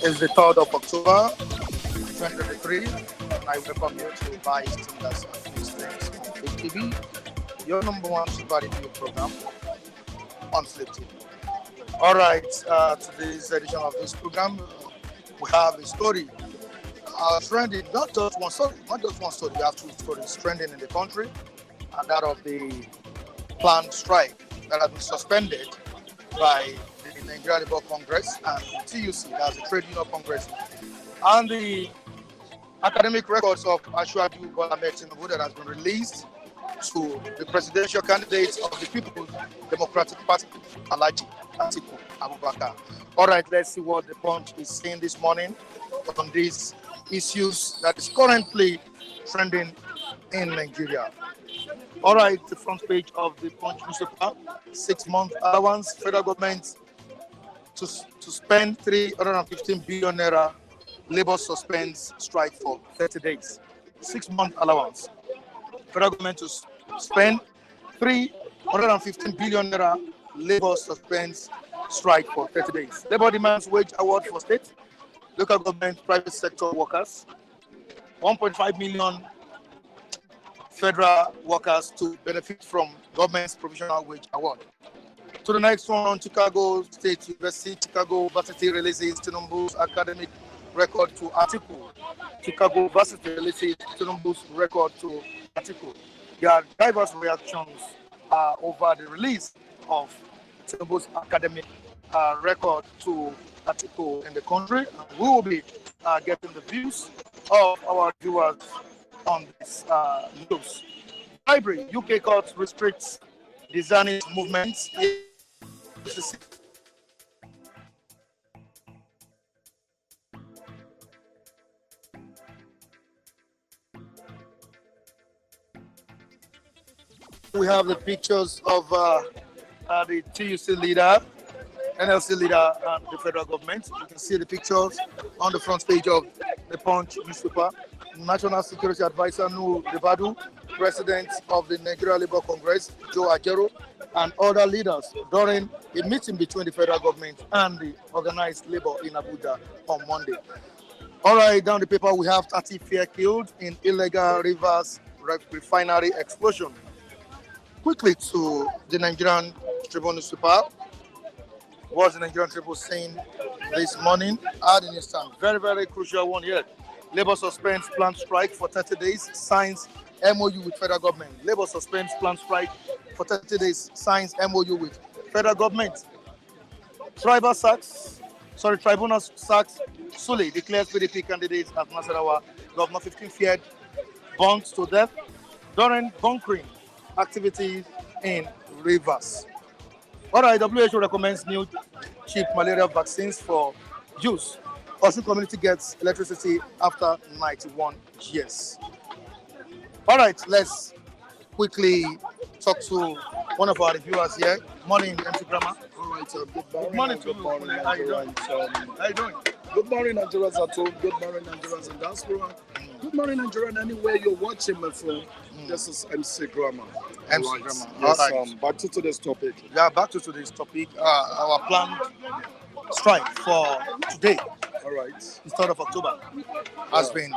It's the 3rd of October, 2023. I welcome you to Vice Tinubu'S on Flip TV, your number one super review program on Flip TV. All right, today's edition of this program, we have a story trending, not just one story, we have two stories trending in the country, and that of the planned strike that has been suspended by the Nigerian Labour Congress and the TUC, that's the Trade Union Congress, and the academic records of Tinubu that has been released to the presidential candidates of the People's Democratic Party, Atiku+Labour. All right, let's see what the Punch is saying this morning on these issues that is currently trending in Nigeria. All right, the front page of the Punch newspaper: 6-month allowance, federal government to spend 315 billion naira. Labour suspends strike for 30 days. 6-month allowance. Federal government to spend 315 billion naira. Labour suspends strike for 30 days. Labour demands wage award for state, local government, private sector workers. 1.5 million federal workers to benefit from government's provisional wage award. To the next one, Chicago State University, Chicago Varsity releases Tinubu'S academic record to Atiku. Chicago Varsity releases Tinubu'S record to Atiku. There are diverse reactions over the release of Tinubu'S academic record to Atiku in the country. And we will be getting the views of our viewers on this news. Library, UK court restricts the Zionist movements. We have the pictures of the TUC leader, NLC leader, and the federal government. You can see the pictures on the front page of the Punch newspaper. National Security Advisor Nuhu Ribadu, President of the Nigerian Labour Congress, Joe Ajero, and other leaders during a meeting between the federal government and the organized labor in Abuja on Monday. All right, down the paper, we have 30 fear killed in illegal Rivers refinery explosion. Quickly to the Nigerian Tribune newspaper. What's the Nigerian Tribune saying this morning? At the stand, very, very crucial one here. Labour suspends planned strike for 30 days, signs MOU with federal government. Labour suspends planned strike for 30 days, signs MOU with federal government. Tribunal sacks Sule declares PDP candidates as Nasarawa Governor. 15 feared burnt to death during bunkering activities in Rivers. All right, WHO recommends new cheap malaria vaccines for use. Osun community gets electricity after 91 years. All right, let's quickly talk to one of our reviewers here. Morning, MC Grammar. All right, good morning to you. Good morning, Nigerians. How you doing? Good morning, Nigerians at home. Good morning, Nigerians in diaspora. Good morning, Nigerian. Anywhere you're watching me from, this is MC Grammar. MC All right. Grammar. Yes, All right. back to today's topic. Yeah, back to today's topic. Our planned strike for today, All right. the 3rd of October, has been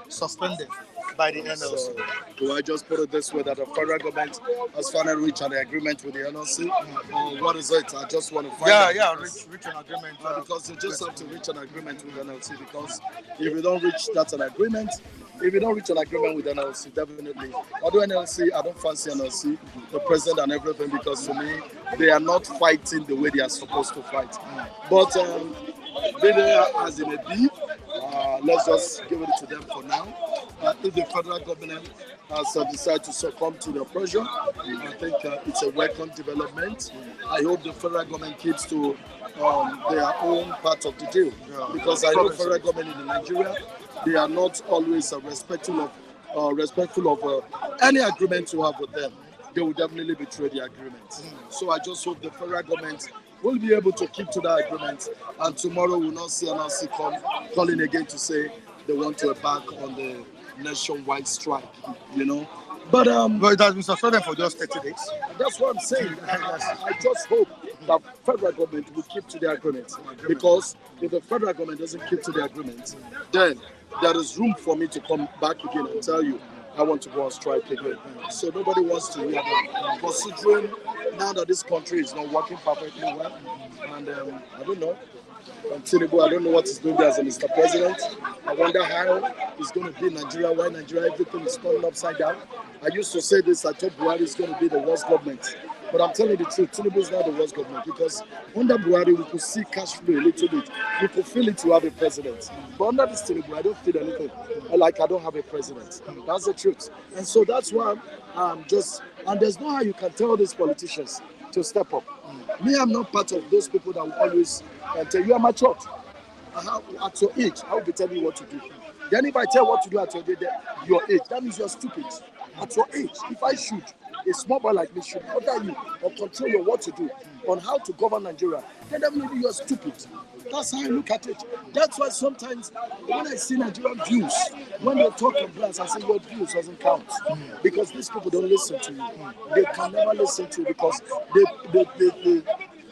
suspended by the NLC. So, do I just put it this way that the federal government has finally reached an agreement with the NLC? Or what is it? I just want to find out. Reach an agreement. Because you just have to reach an agreement with NLC, because if you don't reach an agreement with NLC, definitely. Although NLC, I don't fancy NLC, the president and everything, because to me, they are not fighting the way they are supposed to fight. But they as in a B, let's just give it to them for now. If the federal government has decided to succumb to the pressure, I think it's a welcome development. I hope the federal government keeps to their own part of the deal, because I know federal government in Nigeria, they are not always respectful of any agreement you have with them. They will definitely betray the agreement. So I just hope the federal government will be able to keep to that agreement, and tomorrow we'll not see NLC calling again to say they want to embark on the nationwide strike, But it has been suspended for just 30 days. That's what I'm saying. I just hope the federal government will keep to the agreement. Because if the federal government doesn't keep to the agreement, then there is room for me to come back again and tell you I want to go on strike again. So nobody wants to hear that. Considering now that this country is not working perfectly well, and I don't know. Tinubu, I don't know what he's doing there as a Mr. President. I wonder how he's going to be in Nigeria, why Nigeria, everything is turning upside down. I used to say this, I thought Buhari is going to be the worst government. But I'm telling you the truth, Tinubu is not the worst government because under Buhari, we could see cash flow a little bit. We could feel it to have a president. But under this Tinubu, I don't feel anything. Like I don't have a president. That's the truth. And so that's why I'm just, and there's no how you can tell these politicians to step up. Me, I'm not part of those people that will always tell you, I'm matured. At your age, I will be telling you what to do. Then if I tell what to do at your age, that means you're stupid. At your age, if I should, a small boy like me should order you or control you what to do on how to govern Nigeria, then definitely you're stupid. That's how I look at it. That's why sometimes when I see Nigerian views, when they talk of blacks, I say your views doesn't count. Because these people don't listen to you. They can never listen to you because they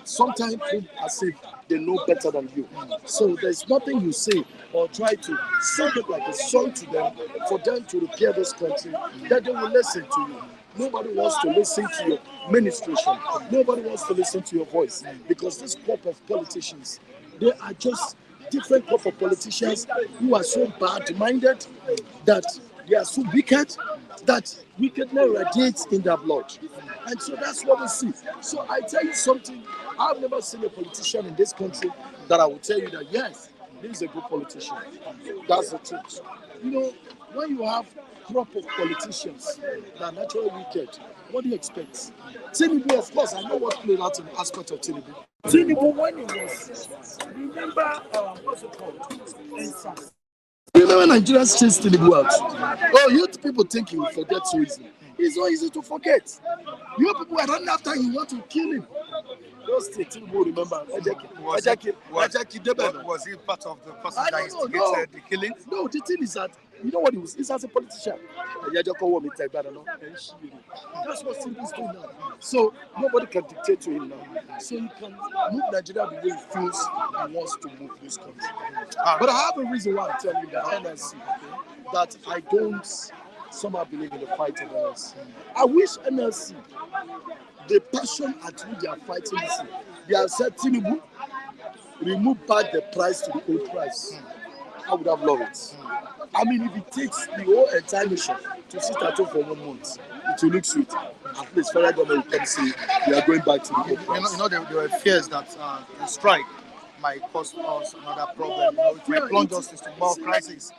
sometimes think as if they know better than you. So there's nothing you say or try to sing it like a song to them for them to repair this country that they will listen to you. Nobody wants to listen to your ministration. Nobody wants to listen to your voice because this crop of politicians, they are just different crop of politicians who are so bad-minded that they are so wicked that wickedness radiates in their blood. And so that's what we see. So I tell you something, I've never seen a politician in this country that I will tell you that, yes, this is a good politician. That's the truth. You know, when you have a crop of politicians that are naturally wicked, what do you expect? Tinubu, of course, I know what played out in the aspect of Tinubu. Tinubu, when he was, remember, what's it called? NSAS. Remember when Nigerians chased Tinubu out? Oh, you people think he will forget so easily. It's not easy to forget. You people are running after him, you want to kill him. Those things, Tinubu, remember. Was he part of the person that instigated the killing? No, the thing is that, you know what he was? He's as a politician. That's what Tinubu is doing now. So nobody can dictate to him now. So he can move Nigeria the way he feels he wants to move this country. But I have a reason why I'm telling you that NLC, that I don't somehow believe in the fight of NLC. I wish NLC, the passion at which they are fighting this, they have said Tinubu, remove back the price to the old price. I would have loved it. I mean, if it takes the whole entire nation to sit at home for 1 month, it will look sweet. At least federal government will come say we are going back to the old price. You know, there were fears that the strike might cause us another problem. You know, it might plunge us into more crisis.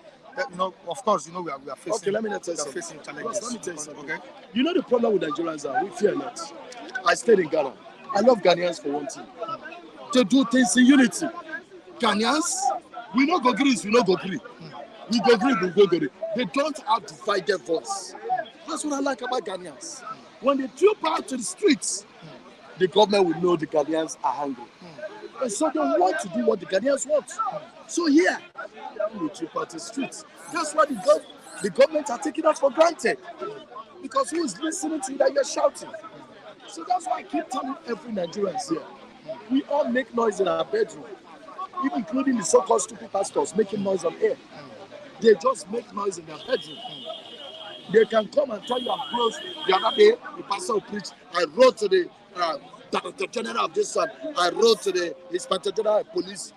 You know, of course, you know we are facing. Okay, let me not tell you something. Facing challenges. Let me tell you something. Okay. You know the problem with Nigerians are we fear not. I stayed in Ghana. I love Ghanaians for one thing. To do things in unity. Ghanaians, we no go green, we no go green. We go green, we go green. They don't have to fight their voice. That's what I like about Ghanaians. When they troop out to the streets, the government will know the Ghanaians are hungry. And so they want to do what the Ghanaians want. So here, we troop out to the streets. That's why the government are taking us for granted. Because who is listening to you that you're shouting? So that's why I keep telling every Nigerian here, we all make noise in our bedroom, even including the so-called stupid pastors making noise on air. They just make noise in their bedroom. They can come and tell you I'm close. The other day, the pastor will preach. I wrote to the Director General of this one. I wrote to the Inspector General of Police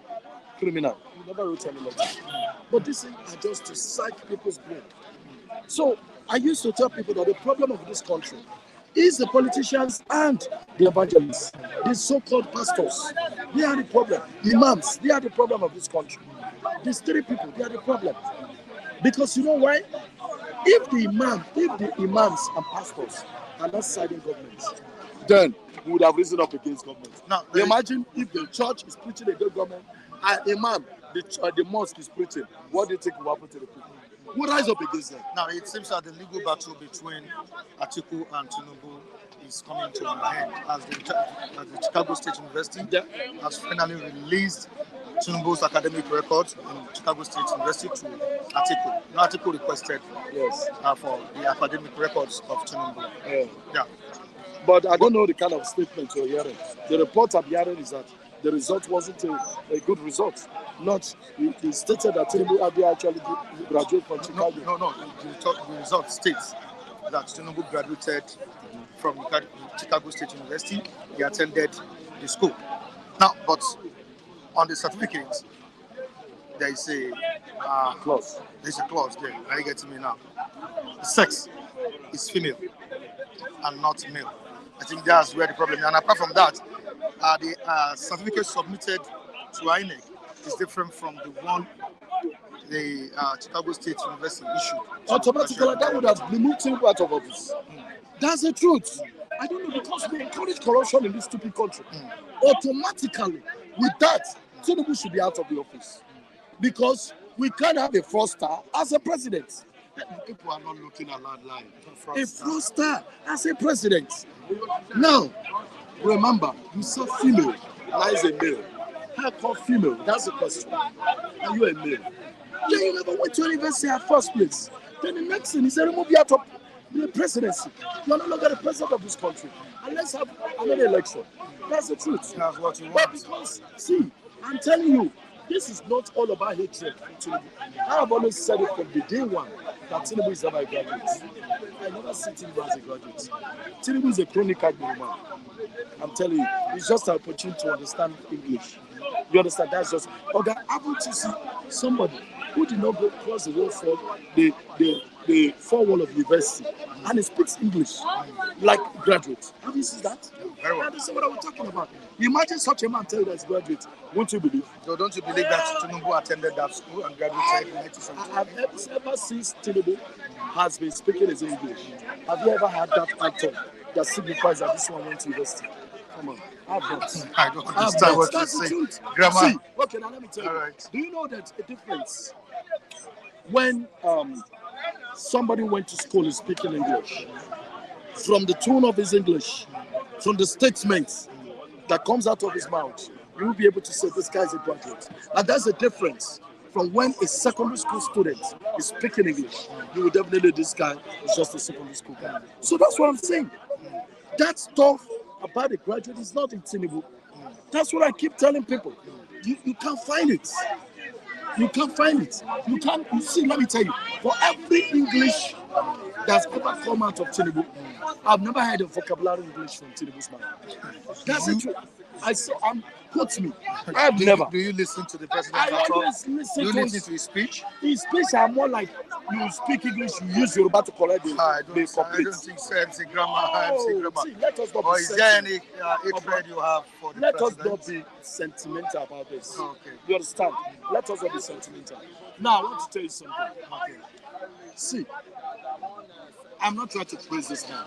criminal. He never wrote any letter. But these things are just to psych people's brain. So I used to tell people that the problem of this country is the politicians and the evangelists, the so-called pastors. They are the problem. Imams, they are the problem of this country. These three people, they are the problem. Because you know why? If the imams and pastors are not siding government, then we would have risen up against government. Now, imagine if the church is preaching against government and imam, the mosque is preaching. What do you think will happen to the people? Who rise up against them? Now, it seems that the legal battle between Atiku and Tinubu is coming to an end as the Chicago State University has finally released Tinubu's academic records in Chicago State University to Atiku. Now, Atiku requested for the academic records of Tinubu. Yeah. But I don't know the kind of statement you're hearing. The report I'm hearing is that the result wasn't a good result. Not, he stated that Tinubu actually graduated from Chicago. No. The result states that Tinubu graduated from Chicago State University. He attended the school. Now, but on the certificate, there is a Clause. there's a clause there. Are you getting me now? The sex is female and not male. I think that's where the problem is. And apart from that, the certificate submitted to INEC is different from the one the Chicago State University issued. Automatically, that would have removed him out of office. That's the truth. I don't know, because we encourage corruption in this stupid country. Automatically, with that, Tinubu should be out of the office. Because we can't have a fraudster as a president. People are not looking at that line. A fraudster as a president. Now, remember, you said female. Now is a male. How come female? That's the question. Are you a male? Yeah, you never went to university at first place. Then the next thing is they remove you out of the presidency. You are no longer the president of this country. And let's have another election. That's the truth. That's what you want. But because, see, I'm telling you, this is not all about hatred for Tinubu. I have always said it from the day one that Tinubu is never a graduate. I never see Tinubu as a graduate. Tinubu is a chronic man. I'm telling you, it's just an opportunity to understand English. You understand? That's just. Okay, haven't you see somebody who did not go across the wall for the four wall of university and he speaks English like graduate? Have you seen that? Very well. That's what I was talking about. Imagine such a man tell you that he's graduate. Won't you believe? So don't you believe that Tinubu attended that school and graduated in 1970? I've ever since Tinubu has been speaking his English, have you ever had that actor that signifies that this one went to university? Come on, I've not. I don't understand what you're saying. Grammar. See, okay, now let me tell you. Right. Do you know that a difference when somebody went to school and speaking English, from the tone of his English, from the statements that comes out of his mouth, you will be able to say this guy is a graduate. And that's the difference from when a secondary school student is speaking English. You will definitely, this guy is just a secondary school guy. So that's what I'm saying. That stuff about a graduate is not in Tinubu. That's what I keep telling people. You can't find it. You can't find it. You can't. You see, let me tell you, for every English that's ever come out of Tinubu, I've never heard a vocabulary English from Tinubu's mouth. That's the truth. I saw. Quote me. I've never. Do you listen to the president? I always listen Do you to listen to his speech? his speech. Are more like you speak English, you use Yoruba to correct the I don't complete. think so. MC Grammar. See, let us not Or be is there any sentimental. hatred you have for the Let us president? not be sentimental about this. Okay. You understand? Let us not be sentimental. Now, I want to tell you something. Okay. See, I'm not trying to praise this man.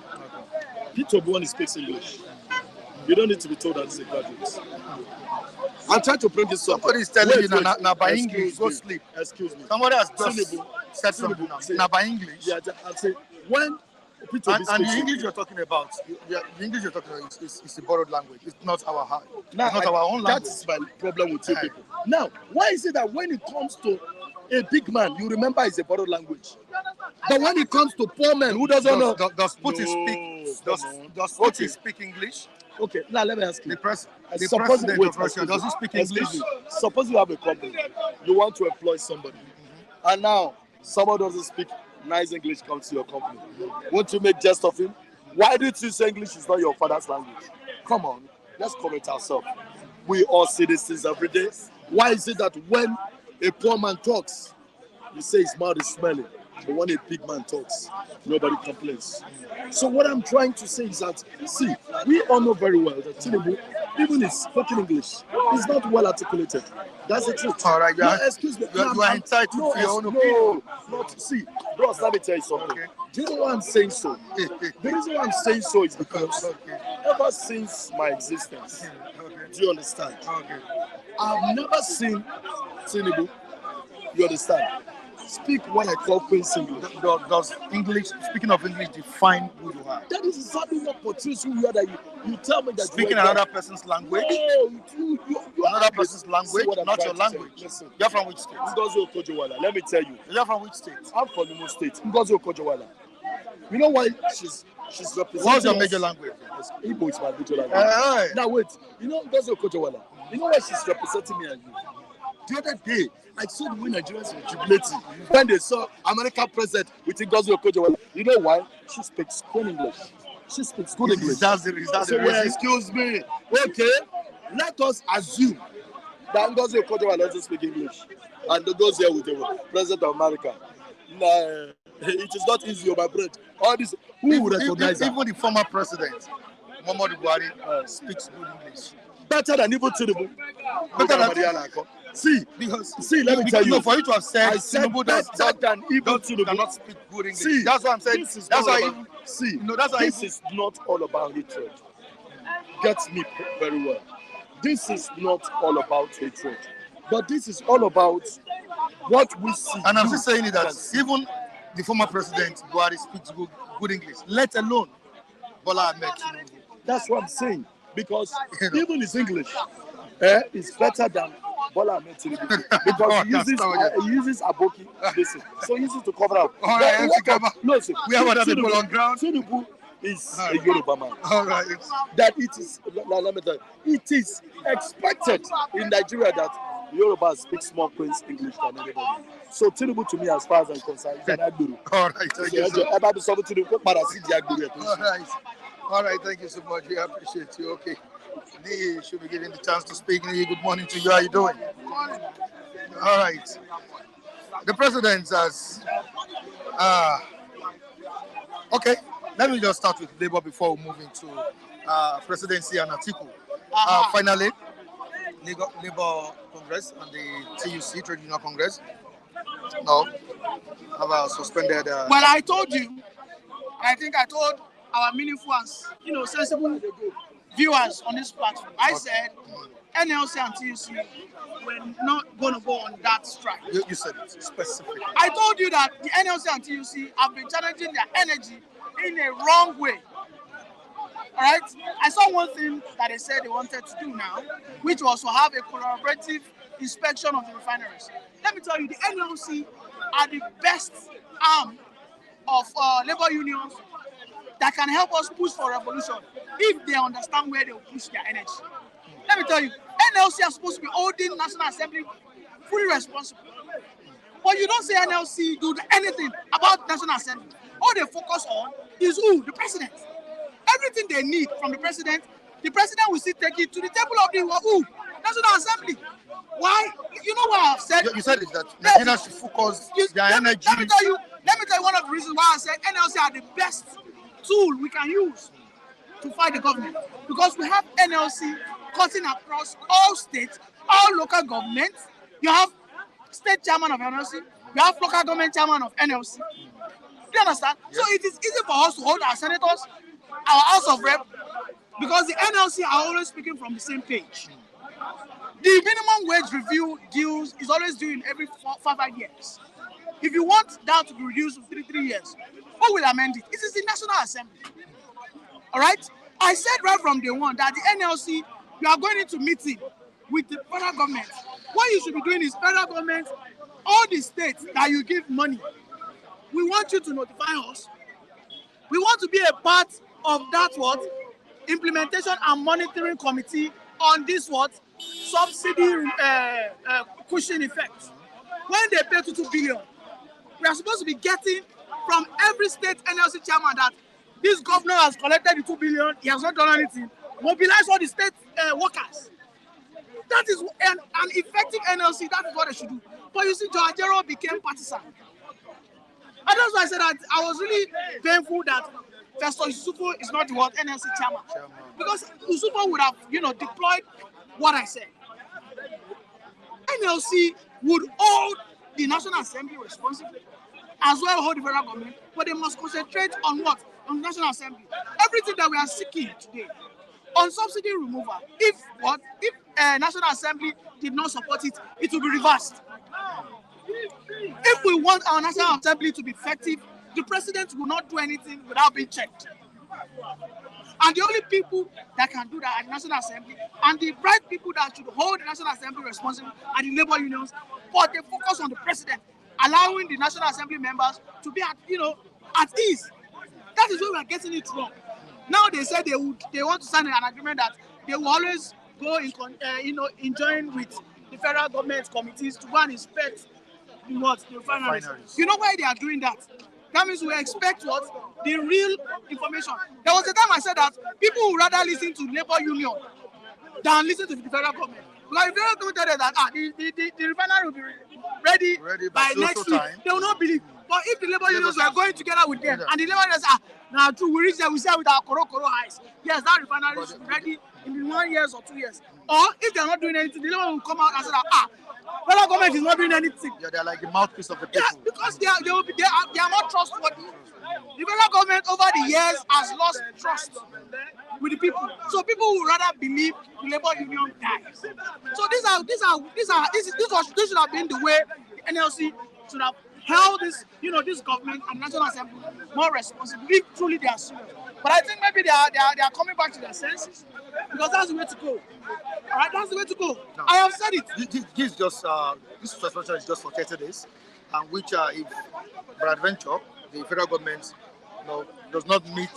Peter Buoni speaks English. You don't need to be told that he's a graduate. I'm trying to bring this up. Somebody is telling you Wait. now by Excuse English, go me. sleep. Excuse me. Somebody has just Tinubu. said something Tinubu. now by English. Yeah, I'll say, when Peter And speaks the English you're talking about, the English you're talking about is a borrowed language. It's not our it's not our own language. That's my problem with you people. Now, why is it that when it comes to a big man, you remember it's a borrowed language? But when it comes to poor men who doesn't know, Does Putin No, speak English? Okay, now let me ask you. The president Wait, of Russia, does he speak English? excuse me. Suppose you have a company, you want to employ somebody, and now somebody doesn't speak nice English, comes to your company. Won't you make jest of him? Why did you say English is not your father's language? Come on, let's correct ourselves. We all see these things every day. Why is it that when a poor man talks, you say his mouth is smelling, but when a big man talks, nobody complains? So what I'm trying to say is that, see, we all know very well that Tinubu, even his spoken English, is not well articulated. That's the truth. All right, No, excuse me. you are entitled to your own opinion. See, bros, let me tell you something. Okay. Do you know why I'm saying so? The reason why I'm saying so is because Okay. ever since my existence, Okay. do you understand? Okay. I've never seen Tinubu, you understand, speak what I call Queen's English. Does English, speaking of English, define who you are? That is exactly what portrays who you are. That you tell me that Speaking you are another person's language, you another person's language, See what I'm not your trying to say? language. Listen. You're from which state? Ngozi Okonjo-Iweala, let me tell you, You're from which state? I'm from Imo State. Ngozi Okonjo-Iweala. You know why she's representing What's your us? major language? because Igbo is my natural language. Now wait, you know Ngozi Okonjo-Iweala. You know why she's representing me and you? The other day, I saw the way Nigerians were jubilating when they saw American president with Ngozi Okonjo-Iweala. You know why? She speaks good English. She speaks good English. That's the reason. So, excuse me. Okay, let us assume that Ngozi Okonjo-Iweala doesn't speak English and goes here with the president of America. Nah, it is not easy, my friend. All this, who will recognize that? Even the former president, Muhammadu Buhari, speaks good English. Better than even Tinubu. Better than See, let me tell you. For you to have said, Tinubu cannot speak good English. See, that's what I'm saying. That's why. This is not all about hatred. Get me very well. This is not all about hatred, but this is all about what we see. And I'm just saying that even the former president Buhari speaks good English, let alone Bola Ahmed Tinubu. That's what I'm saying. Because even his English is better than Bola Ahmed Tinubu. Because he uses Aboki, so he uses to cover up. All right, we have other people on ground. Tinubu is a Yoruba man. All right. That it is expected in Nigeria that Yoruba speaks more Queen's English than anybody. So Tinubu, to me, as far as I'm concerned, is an Agbero. All right, thank you. All right, thank you so much. We appreciate you. Okay. Lee should be given the chance to speak. Lee, good morning to you. How are you doing? All right. The president has... okay, let me just start with Labour before we move into presidency and Atiku. Finally, Labour Congress and the TUC, Trade Union Congress, have suspended... Well, I told you, I think I told our meaningful and sensible viewers on this platform. I said NLC and TUC were not going to go on that strike. You said it specifically. I told you that the NLC and TUC have been challenging their energy in a wrong way. All right? I saw one thing that they said they wanted to do now, which was to have a collaborative inspection of the refineries. Let me tell you, the NLC are the best arm of labor unions that can help us push for revolution if they understand where they will push their energy. Let me tell you, NLC are supposed to be holding National Assembly fully responsible. But you don't say NLC do anything about National Assembly. All they focus on is who? The president. Everything they need from the president will still take it to the table of the who? National Assembly. Why? You know what I've said? You said it that Nigerians should focus their energy. Let me tell you one of the reasons why I said NLC are the best tool we can use to fight the government, because we have NLC cutting across all states, all local governments. You have state chairman of NLC, you have local government chairman of NLC. Do you understand? Yes. So it is easy for us to hold our senators, our House of Rep, because the NLC are always speaking from the same page. The minimum wage review deals is always due in every 5 years. If you want that to be reduced to 3 years, who will amend it? It is the National Assembly. All right? I said right from day one that the NLC, you are going into meeting with the federal government. What you should be doing is federal government, all the states that you give money, we want you to notify us. We want to be a part of that implementation and monitoring committee on this subsidy cushion effect. When they pay 2 billion, we are supposed to be getting from every state NLC chairman that this governor has collected the 2 billion, he has not done anything. Mobilize all the state workers. That is an effective NLC, that is what they should do. But you see, Joajero became partisan. And that's why I said that I was really painful that Festus Yusufu is not the NLC chairman. Because Yusufu would have, deployed what I said. NLC would hold the National Assembly responsible, as well hold the federal government, but they must concentrate on what? On the National Assembly. Everything that we are seeking today on subsidy removal, if National Assembly did not support it, it will be reversed. If we want our National Assembly to be effective, the president will not do anything without being checked. And the only people that can do that are the National Assembly, and the bright people that should hold the National Assembly responsible are the labor unions, but they focus on the president, allowing the National Assembly members to be at ease. That is where we are getting it wrong. Now they said they want to sign an agreement that they will always go in join with the federal government committees to go and inspect the refineries. You know why they are doing that? That means we expect what? The real information. There was a time I said that people would rather listen to labor union than listen to the federal government. Because if the federal government tell them that the refinery will be ready by next week, they will not believe. But if the labor unions were going together with them, and the labor unions now true, we reach there, we say with our koro eyes, yes, that refinery is ready in 1 year or 2 years. Or if they are not doing anything, the labor will come out and say that federal government is not doing anything. Yeah, they're like the mouthpiece of the people. Yes, because they are not trustworthy. The federal government over the years has lost trust with the people. So people would rather believe the labor union guys. So this should have been the way the NLC should have held this government and National Assembly more responsible if truly they are serious. But I think maybe they are coming back to their senses because that's the way to go. All right, that's the way to go. No. I have said it. This suspension is just for 30 days, and which if peradventure the federal government does not meet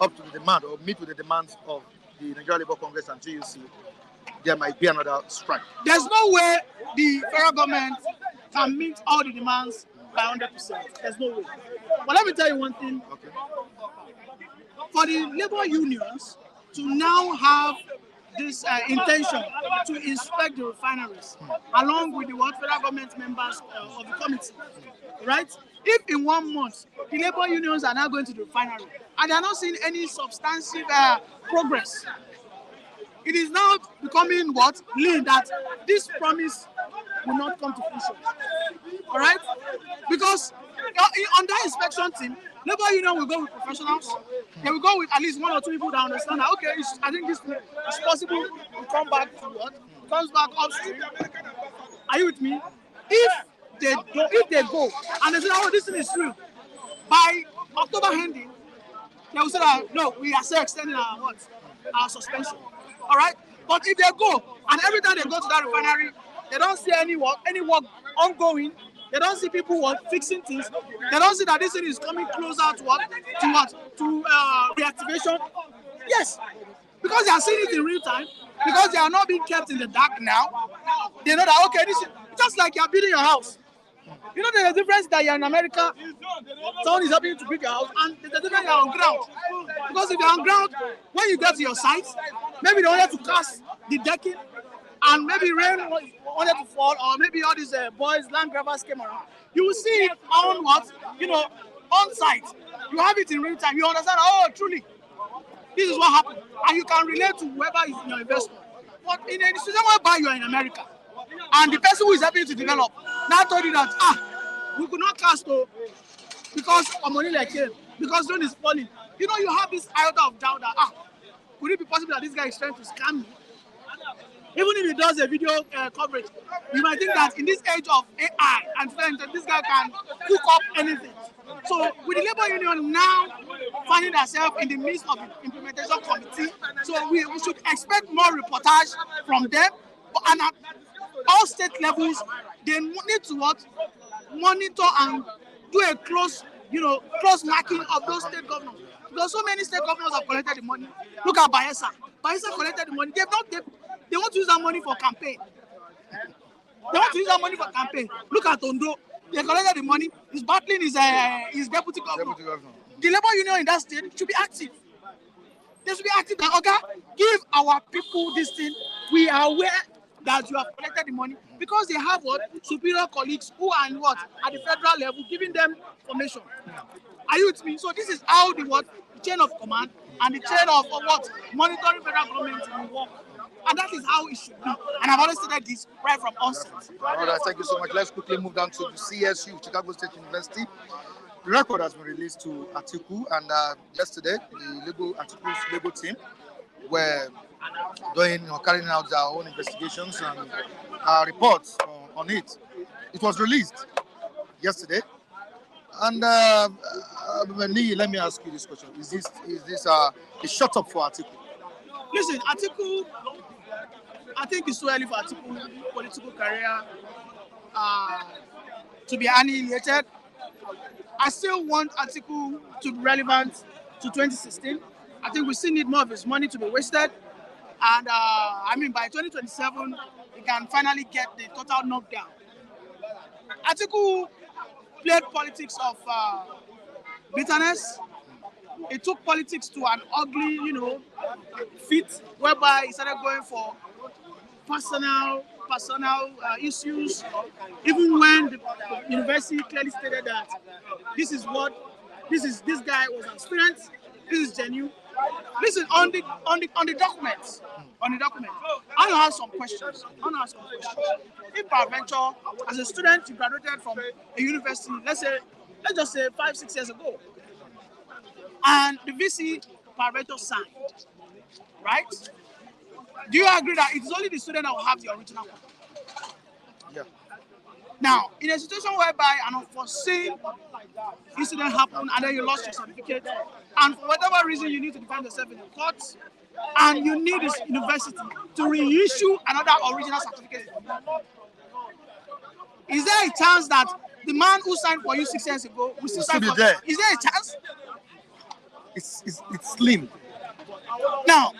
up to the demand or meet with the demands of the Nigeria Labour Congress and TUC, there might be another strike. There's no way the federal government can meet all the demands by 100%. There's no way. But let me tell you one thing. Okay. For the labor unions to now have this intention to inspect the refineries, along with the federal government members of the committee, right? If in 1 month the labor unions are now going to the refinery and they are not seeing any substantive progress, it is now becoming lean that this promise will not come to fruition. All right? Because on that inspection team, labor union will go with professionals. They will go with at least 1 or 2 people that understand that I think this is possible to come back to comes back upstream. Are you with me? If they go and they say, this thing is true, by October ending, they will say that no, we are still extending our suspension. All right? But if they go and every time they go to that refinery, they don't see any work ongoing. They don't see people fixing things. They don't see that this thing is coming closer to reactivation. Yes, because they are seeing it in real time. Because they are not being kept in the dark now. They know that this is just like you are building your house. You know there's a difference that you're in America. Someone is helping you to build your house, and there's a difference you're on ground. Because if you're on ground, when you get to your site, maybe they wanted to cast the decking. And maybe rain wanted to fall, or maybe all these boys, land grabbers came around. You will see it on site. You have it in real time. You understand, truly, this is what happened. And you can relate to whoever is in your investor. But in a situation whereby you are in America, and the person who is helping you to develop now told you that, we could not cast because Omonile came, because rain is falling. You have this iota of doubt that, could it be possible that this guy is trying to scam me? Even if he does a video coverage, you might think that in this age of AI and this guy can cook up anything. So with the labor union now finding themselves in the midst of the implementation committee, so we should expect more reportage from them. And at all state levels, they need to monitor and do a close marking of those state governors. Because so many state governors have collected the money. Look at Bayelsa. Bayelsa collected the money. They want to use that money for campaign. Look at Ondo. They collected the money. He's battling his deputy governor. The labor union in that state should be active. They should be active. Give our people this thing. We are aware that you have collected the money because they have superior colleagues who are at the federal level giving them information. Are you with me? So this is how the chain of command and the chain of monitoring federal government will work. And that is how it should be. And I've always said this right from onset. All right, thank you so much. Let's quickly move down to the CSU, Chicago State University. The record has been released to Atiku, and yesterday, Atiku's Labour team were carrying out their own investigations and reports on it. It was released yesterday. And let me ask you this question: Is this a shut up for Atiku? Listen, Atiku, I think it's too early for Atiku's political career to be annihilated. I still want Atiku to be relevant to 2016. I think we still need more of his money to be wasted. And I mean, by 2027, he can finally get the total knockdown. Atiku played politics of bitterness. He took politics to an ugly, fit, whereby he started going for personal issues, even when the university clearly stated that this guy was an student, this is genuine. Listen, on the documents, I want to ask some questions. If peradventure, as a student, you graduated from a university, let's just say 5-6 years ago, and the VC peradventure signed, right? Do you agree that it's only the student that will have the original copy? Yeah. Now, in a situation whereby an unforeseen incident happened and then you lost your certificate, and for whatever reason you need to defend yourself in the court, and you need this university to reissue another original certificate, is there a chance that the man who signed for you 6 years ago will still sign for you? There. Is there a chance? It's slim. Now,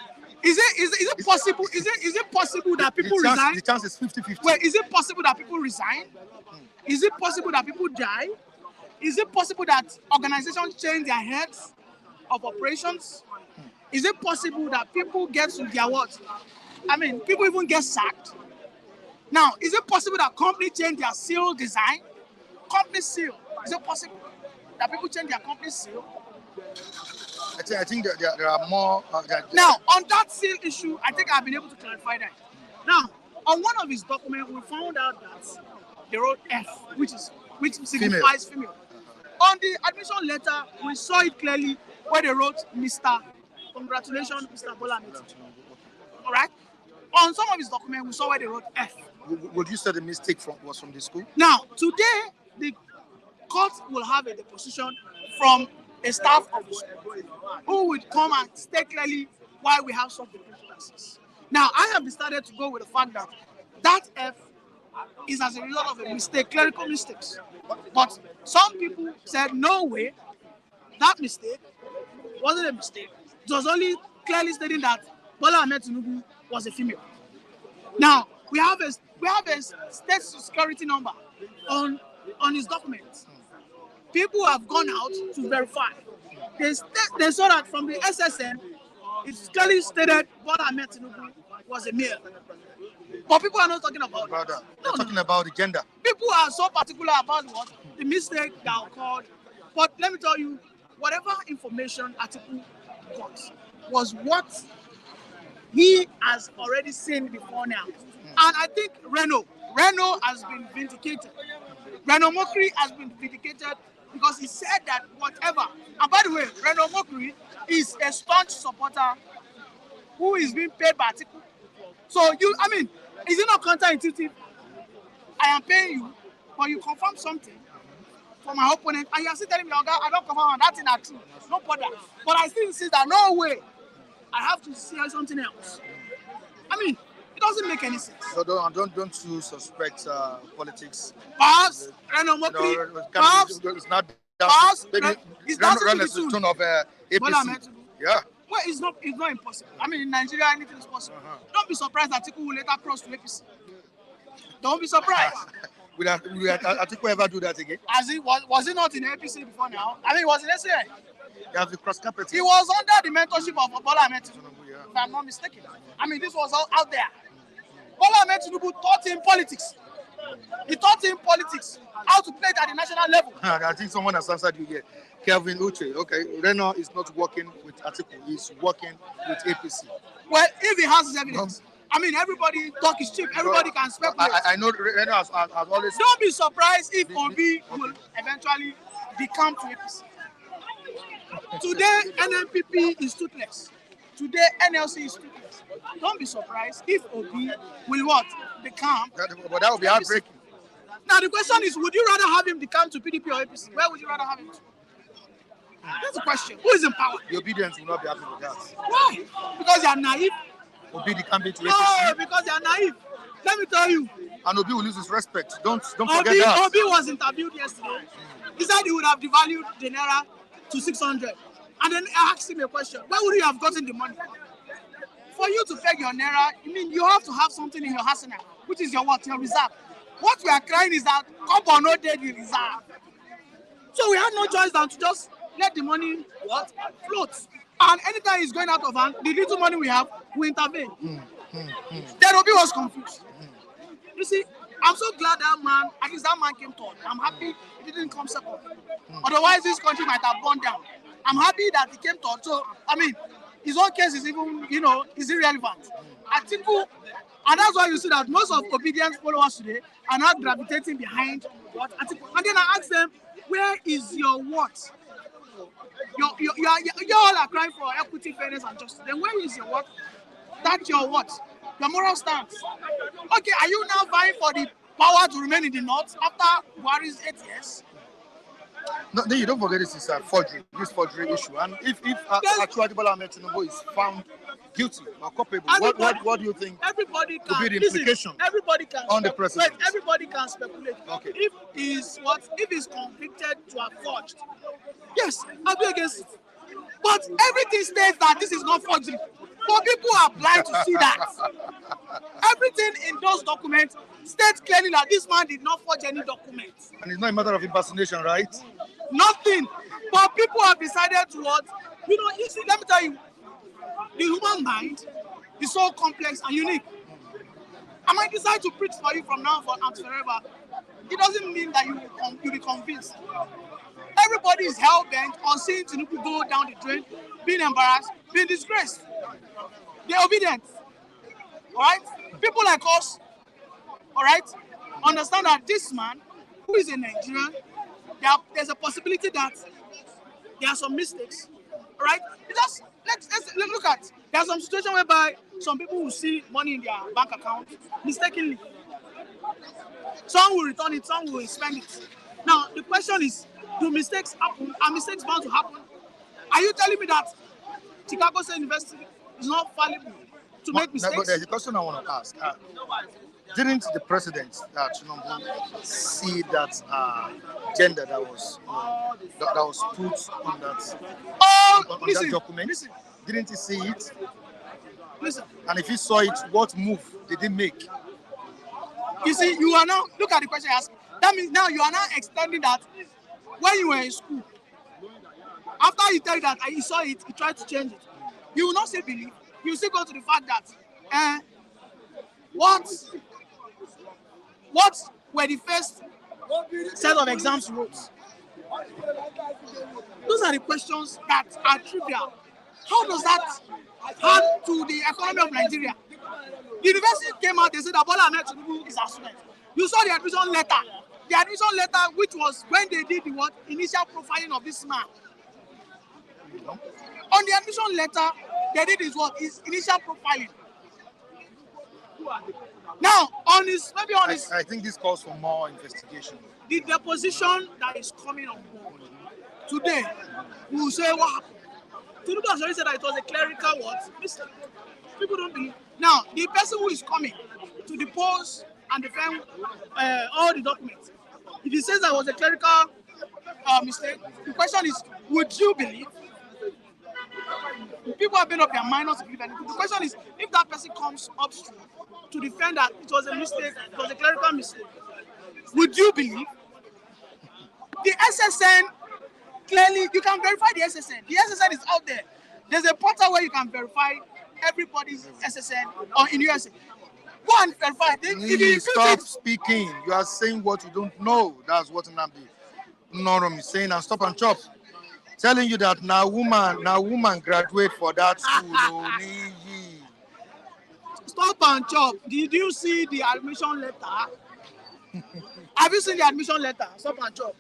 is it possible? Is it possible that people resign? The chance is 50-50. Wait, is it possible that people resign? Is it possible that people die? Is it possible that organizations change their heads of operations? Is it possible that people get to their what? I mean, people even get sacked. Now, is it possible that companies change their seal design? Company seal. Is it possible that people change their company seal? I think that there are more. Now, on that seal issue, I think I've been able to clarify that. Now, on one of his documents, we found out that they wrote F, which signifies female. On the admission letter, we saw it clearly where they wrote Mr. Congratulations, Mr. Bola Ahmed Tinubu. All right? On some of his documents, we saw where they wrote F. Would you say the mistake was from the school? Now, today, the court will have a deposition from a staff of the school who would come and state clearly why we have some classes. Now, I have decided to go with the fact that that F is as a result of a mistake, clerical mistakes. But some people said, no way, that mistake wasn't a mistake. It was only clearly stating that Bola Ahmed Tinubu was a female. Now, we have a state security number on his documents. People have gone out to verify. They saw that from the SSN, it's clearly stated Bola Ahmed Tinubu was a male. But people are not talking about that. They're talking about the gender. People are so particular about what the mistake that occurred. But let me tell you, whatever information Atiku got was what he has already seen before now. And I think Reno has been vindicated. Reno Mokri has been vindicated because he said that whatever. And by the way, Reno Mokri is a staunch supporter who is being paid by Atiku. So is it not counterintuitive? I am paying you, but you confirm something for my opponent, and you are still telling me, I don't confirm that thing are true. No bother. But I still insist that no way. I have to see something else. It doesn't make any sense. So don't you suspect politics? Perhaps Reno Mokri. Perhaps it's not. Perhaps it's not the tone of APC. Yeah. Well, it's not impossible. In Nigeria, anything is possible. Don't be surprised that Atiku will later cross to APC. Don't be surprised. Will Atiku ever do that again? Was he not in APC before now? He was in SAI. He has the cross carpet. He was under the mentorship of Bola Ahmed Tinubu, if I'm not mistaken. This was all out there. Bola Ahmed Tinubu taught him politics. He taught him politics, how to play it at the national level. I think someone has answered you here. Kelvin Uche, okay, Reno is not working with Atiku, he's working with APC. Well, if he has his evidence, everybody talk is cheap, everybody can speculate. I know Reno has always... Don't be surprised if Obi will eventually become to APC. Today, NNPP is toothless. Today, NLC is toothless. Don't be surprised if Obi will what? Become... But that would be heartbreaking. Now, the question is, would you rather have him become to PDP or APC? Where would you rather have him to? That's the question. Who is in power? The obedience will not be happy with that. Why? Because they are naive? Obi can't be to APC. No, because they are naive. Let me tell you. And Obi will lose his respect. Don't forget that. Obi was interviewed yesterday. He said he would have devalued the Naira to 600. And then I asked him a question. Where would you have gotten the money? For you to peg your naira, you have to have something in your arsenal, which is your what? Your reserve. What we are crying is that Kobo no dey the reserve. So we had no choice than to just let the money float. And anytime it's going out of hand, the little money we have, we intervene. Then Obi was confused. You see, I'm so glad that man, at least that man came third. I'm happy he didn't come second. Otherwise, this country might have gone down. I'm happy that he came third. So, his own case is even, is irrelevant. Atiku, and that's why you see that most of obedient followers today are now gravitating behind what Atiku. And then I asked them, where is your what? You all are crying for equity, fairness, and justice. Then where is your what? That's your what? Your moral stance. Okay, are you now vying for the power to remain in the north after Buhari's 8 years? No, then you don't forget this is a forgery issue. And if Atiku+Labour Tinubu is found guilty or culpable, what do you think everybody can, could be the implication everybody can on the president? Everybody can speculate. Okay. If he's convicted to have forged, yes, I'll be against it. But everything states that this is not forgery. But people are blind to see that. Everything in those documents states clearly that this man did not forge any documents. And it's not a matter of impersonation, right? Nothing. But people have decided to what? You see, let me tell you, the human mind is so complex and unique. I might decide to preach for you from now on and forever. It doesn't mean that you'll be convinced. Everybody is hell-bent on seeing Tinubu go down the drain, being embarrassed, being disgraced. They're obedient. All right? People like us, all right, understand that this man, who is a Nigerian, there's a possibility that there are some mistakes. All right? Let's look at. There's some situation whereby some people will see money in their bank account mistakenly. Some will return it, some will spend it. Now, the question is, do mistakes happen? Are mistakes bound to happen? Are you telling me that Chicago State University is not fallible to make mistakes? But there's a question I want to ask. Didn't the president, Tinubu, see that gender that was put on that document? Listen. Didn't he see it? Listen. And if he saw it, what move did he make? You see, you are now, look at the question you asked. That means now you are now extending that when you were in school, after you tell that you saw it, you tried to change it. You will not say believe. You will still go to the fact that what were the first set of exams you wrote? Those are the questions that are trivial. How does that add to the economy of Nigeria? The university came out, they said that Bola Ahmed Tinubu is a student. You saw the admission letter. The admission letter, which was when they did the initial profiling of this man. On the admission letter, they did his initial profiling. Now, I think this calls for more investigation. The deposition that is coming on board today, we will say what happened. Tinubu has already said that it was a clerical mistake. People don't believe. Now, the person who is coming to depose and defend all the documents, if he says that it was a clerical mistake, the question is, would you believe? People have made up their mind not to believe anything. The question is, if that person comes upstream to defend that it was a mistake, it was a clerical mistake, would you believe? The SSN, clearly, you can verify the SSN. The SSN is out there. There's a portal where you can verify everybody's SSN in USA. Go and verify. Please stop speaking. You are saying what you don't know. That's what Nnamdi Norom is saying. And stop and chop. Telling you that now woman graduate for that school. Stop and chop. Did you see the admission letter? Have you seen the admission letter? Stop and chop.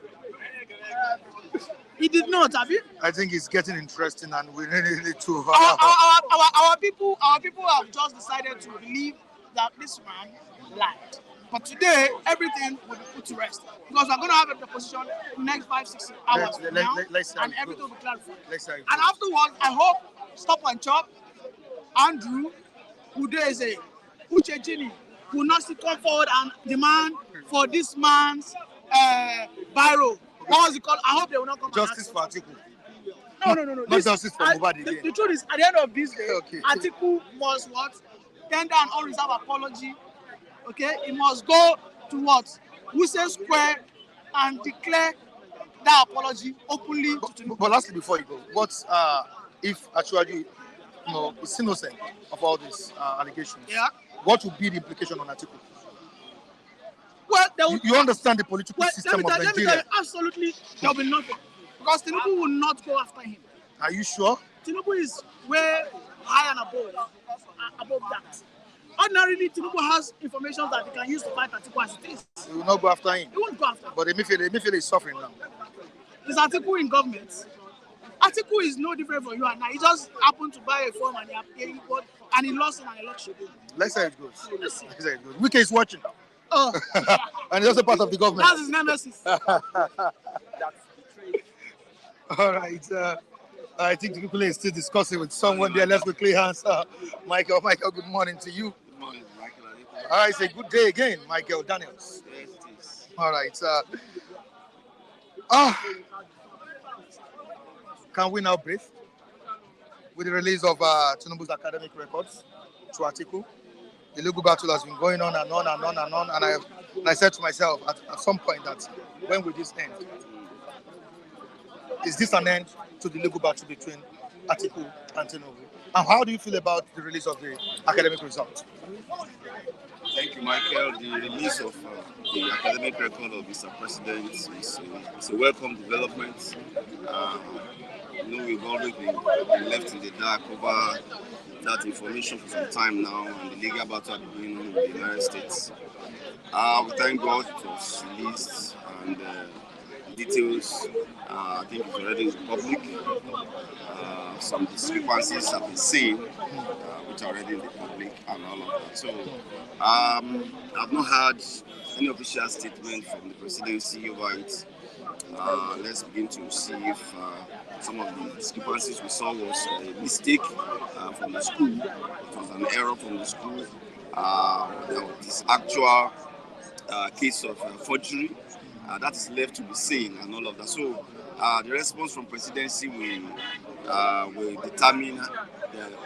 He did not, have you? I think it's getting interesting, and we really need to. Our people have just decided to believe that this man lied. But today, everything will be put to rest because we're going to have a deposition in the next 5-6 hours and everything will be clarified. And afterwards, I hope Stop and Chop, Andrew, Udeze, Uchechini will not still come forward and demand for this man's biro. What was it called? I hope they will not come. Justice for Atiku. No. Not justice for Mohbad again. The truth is, at the end of this day, Okay. Atiku must what? Tender an unreserved apology. Okay, he must go to what? Wuse Square and declare that apology openly to Tinubu. But lastly, before you go, what if actually is innocent of all these allegations? Yeah. What would be the implication on Atiku? Well, there will, You understand the political well, system of let me tell you, Nigeria? absolutely, there will be nothing. Because Tinubu will not go after him. Are you sure? Tinubu is way high and above that. Ordinarily, Tinubu has information that he can use to fight Atiku as it is. You will not go after him. He won't go after him. But Emefiele is suffering now. Is Atiku in government? Atiku is no different from you and I. He just happened to buy a form and he lost in an election. Let's say it goes. Let's see. Let's say it goes. Wike is watching. Oh, And he's also part of the government. that's his nemesis. All right. I think the people is still discussing with someone there. Let's quickly answer. Michael, good morning to you. Good morning, Michael. All right, it's a good day again, Michael Daniels. Yes, it is. All right. Can we now breathe with the release of Tinubu's academic records to Atiku? The legal battle has been going on and on and on and on. And I said to myself at some point that when will this end? Is this an end to the legal battle between Atiku and Tinubu? And how do you feel about the release of the academic results? Thank you, Michael. The release of the academic record of Mr. President is a welcome development. We've always been left in the dark over that information for some time now, and the legal battle going on in the United States. We thank God it was released, and details, I think it's already in the public. Some discrepancies have been seen, which are already in the public and all of that. So I've not had any official statement from the presidency over it. Let's begin to see if some of the discrepancies we saw was a mistake from the school. It was an error from the school. This actual case of forgery, that is left to be seen and all of that. So the response from presidency will determine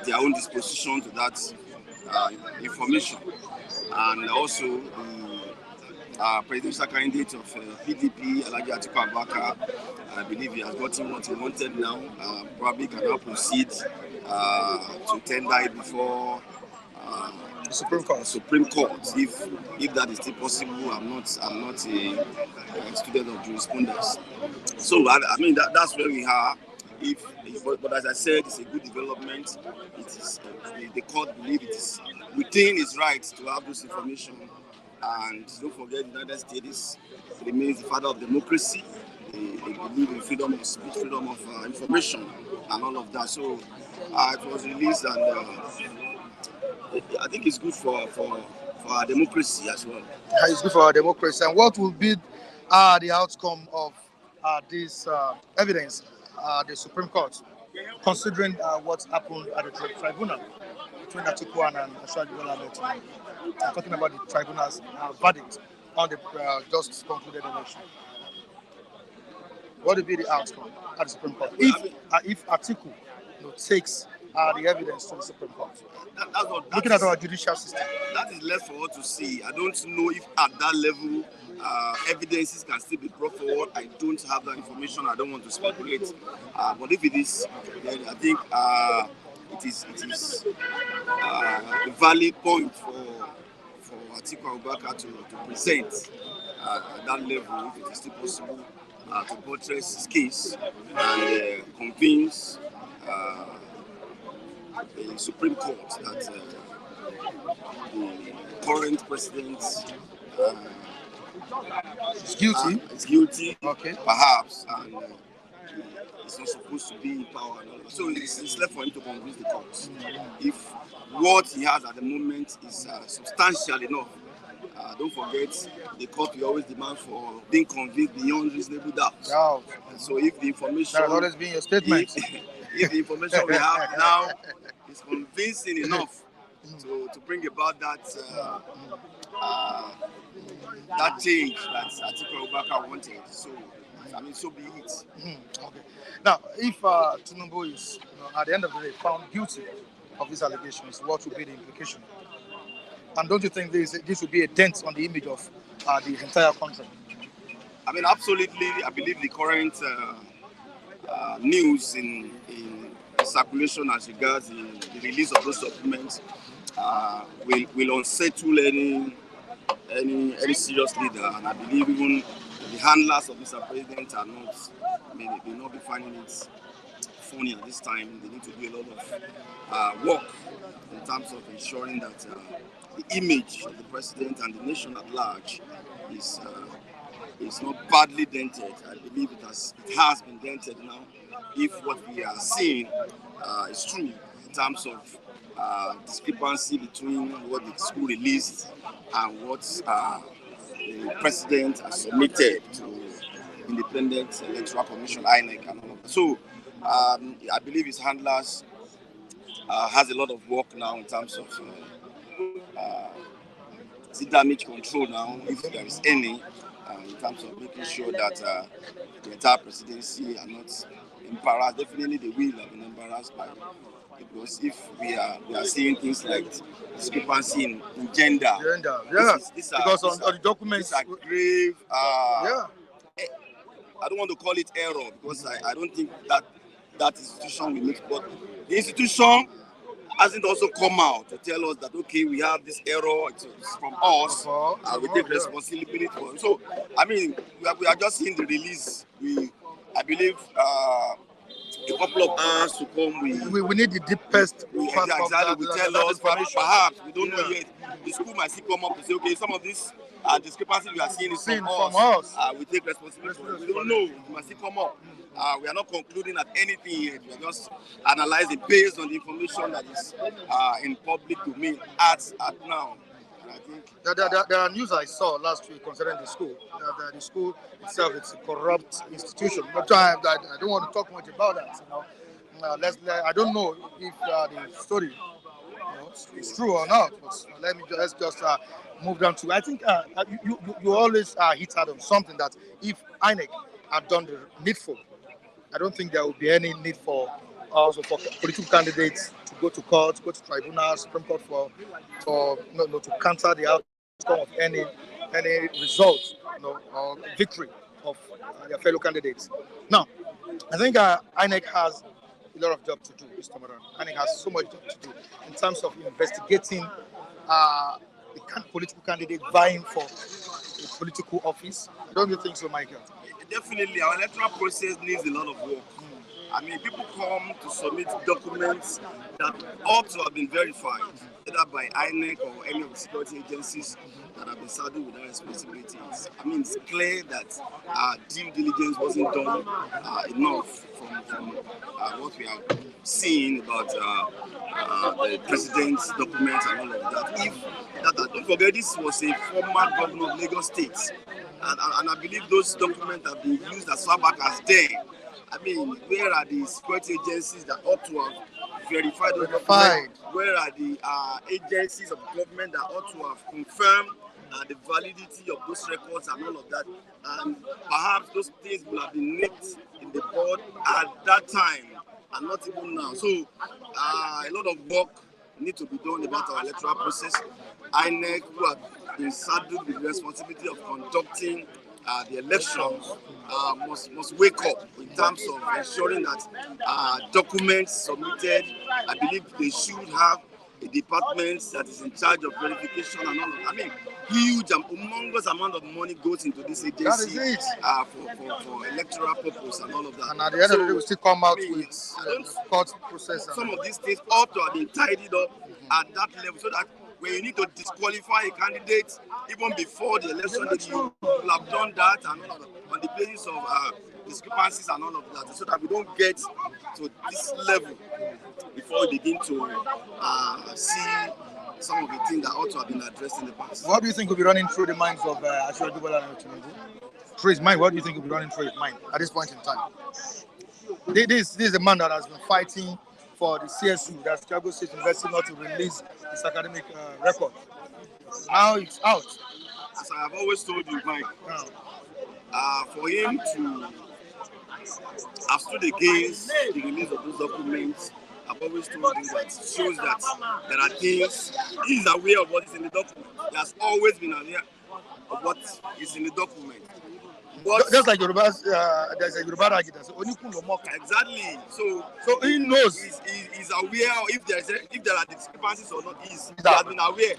their own disposition to that information. And also the presidential candidate of PDP, Atiku+Labour, I believe he has gotten what he wanted now. Probably can now proceed to tender it before Supreme Court, if that is still possible. I'm not a student of jurisprudence, so I mean that's where we are. But as I said, it's a good development. It is the court believe it is within its rights to have this information, and don't forget the United States remains the father of democracy. They believe in freedom of speech, freedom of information, and all of that. So it was released, and I think it's good for our democracy as well. It's good for our democracy. And what will be the outcome of this evidence, the Supreme Court, considering what happened at the tribunal between Atiku and Tinubu'S? I'm talking about the tribunal's verdict on the just concluded election. What will be the outcome at the Supreme Court if Atiku takes the evidence to the Supreme Court? Looking at our judicial system, that is left for us to see. I don't know if at that level evidences can still be brought forward. I don't have that information. I don't want to speculate. But if it is, then I think it is a valid point for Atiku+Labour to present at that level, if it is still possible, to buttress his case and convince the Supreme Court that the current president is guilty. Is guilty, okay, perhaps, and he's not supposed to be in power. So it's left for him to convince the court. If what he has at the moment is substantial enough, don't forget the court will always demand for being convinced beyond reasonable doubt. Wow. So if the information that has always been your statement. If the information we have now is convincing enough to bring about that change that Atiku+Labour wanted, so I mean, so be it. Okay. Now, if Tinubu is, at the end of the day, found guilty of these allegations, what would be the implication? And don't you think this would be a dent on the image of the entire country? I mean, absolutely. I believe the current news in circulation as regards the release of those documents will unsettle any serious leader, and I believe even the handlers of Mr. President are not may not be finding it funny at this time. They need to do a lot of work in terms of ensuring that the image of the president and the nation at large is not badly dented. I believe it has been dented now. If what we are seeing is true in terms of discrepancy between what the school released and what the president has submitted to Independent Electoral Commission, INEC, and all of that. So I believe his handlers has a lot of work now in terms of damage control now, if there is any, in terms of making sure that the entire presidency are not embarrassed. Definitely they will have been embarrassed by it, because if we are seeing things like discrepancy in gender, yeah, because on the documents, these are grave. Yeah. I don't want to call it error, because I don't think that institution will make, but the institution hasn't also come out to tell us that, okay, we have this error, it's from us, we take responsibility for it. So, I mean, we are just seeing the release. I believe a couple of hours to come, we need the deepest part of that, we tell us, perhaps, we don't know yet. The school might still come up to say, okay, some of this discrepancy we are seeing is from us. We take responsibility. We don't know. It might still come up. We are not concluding at anything yet. We are just analyzing based on the information that is in public domain at now. And I think there are news I saw last week concerning the school. That the school itself is a corrupt institution. But I don't want to talk much about that. I don't know if the story is true or not. But let's just move down to. I think you always hit out on something that if INEC had done the needful, I don't think there will be any need for political candidates to go to court, go to tribunals, Supreme Court to counter the outcome of any result, or victory of their fellow candidates. Now, I think INEC has a lot of job to do this time around. INEC has so much job to do in terms of investigating the political candidate vying for a political office. Don't you think so, Michael? Definitely, our electoral process needs a lot of work. I mean, people come to submit documents that ought to have been verified, either by INEC or any of the security agencies that have been saddled with their responsibilities. I mean, it's clear that due diligence wasn't done enough from what we have seen about the president's documents and all of that. Don't forget, this was a former governor of Lagos State. And I believe those documents have been used as far back as then. I mean, where are the security agencies that ought to have verified those documents? Where are the agencies of government that ought to have confirmed the validity of those records and all of that? And perhaps those things will have been nipped in the bud at that time and not even now. So a lot of work needs to be done about our electoral process. INEC, who have been saddled with the responsibility of conducting the elections, must wake up in terms of ensuring that documents submitted, I believe they should have a department that is in charge of verification and all of that. I mean, huge and humongous amount of money goes into this agency for electoral purpose and all of that. And at the end of the day, we still come out with court process. Some of these things ought to have been tidied up at that level, so that when you need to disqualify a candidate even before the election, you will have done that and all of that, on the basis of discrepancies and all of that, so that we don't get to this level before we begin to see some of the things that ought to have been addressed in the past. What do you think will be running through the minds of Tinubu and Tinubu? Through his mind, what do you think will be running through his mind at this point in time? This is a man that has been fighting for the CSU, that Chicago State University, not to release his academic record. Now it's out. As I have always told you, Mike, For him to have stood against the release of those documents, I've always told him that shows that there are things, he is aware of what is in the document. He has always been aware of what is in the document. But just like Yoruba, there's a Yoruba argument. Exactly. So he knows. He's aware if there are discrepancies or not. He has been aware.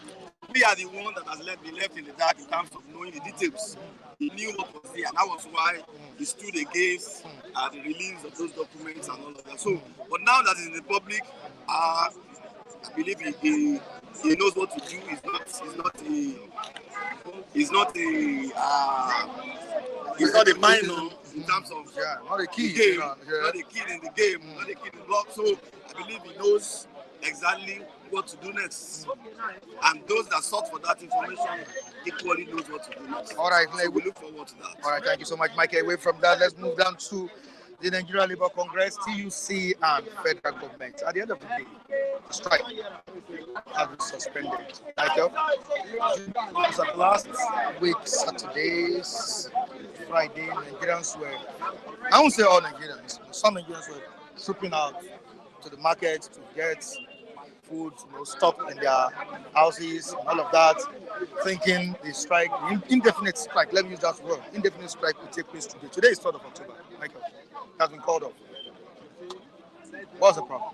We are the one that has been left in the dark in terms of knowing the details. He knew what was there, and that was why he stood against the release of those documents and all of that. So, but now that it's in the public, I believe he knows what to do. He's not a minor in terms of not a kid, game, not a kid in the game, not a kid in the block. So I believe he knows exactly what to do next. And those that sought for that information equally knows what to do next. All right, so we look forward to that. All right, thank you so much, Mike. Away from that, let's move down to the Nigerian Labour Congress, TUC, and federal government. At the end of the day, the strike has been suspended. Michael, as of last week, Saturdays, Friday, Nigerians were, I won't say all Nigerians, some Nigerians were trooping out to the market to get food, stock in their houses and all of that, thinking the strike, the indefinite strike, let me use that word, indefinite strike will take place today. Today is 3rd of October, Michael, it has been called off. What's the problem?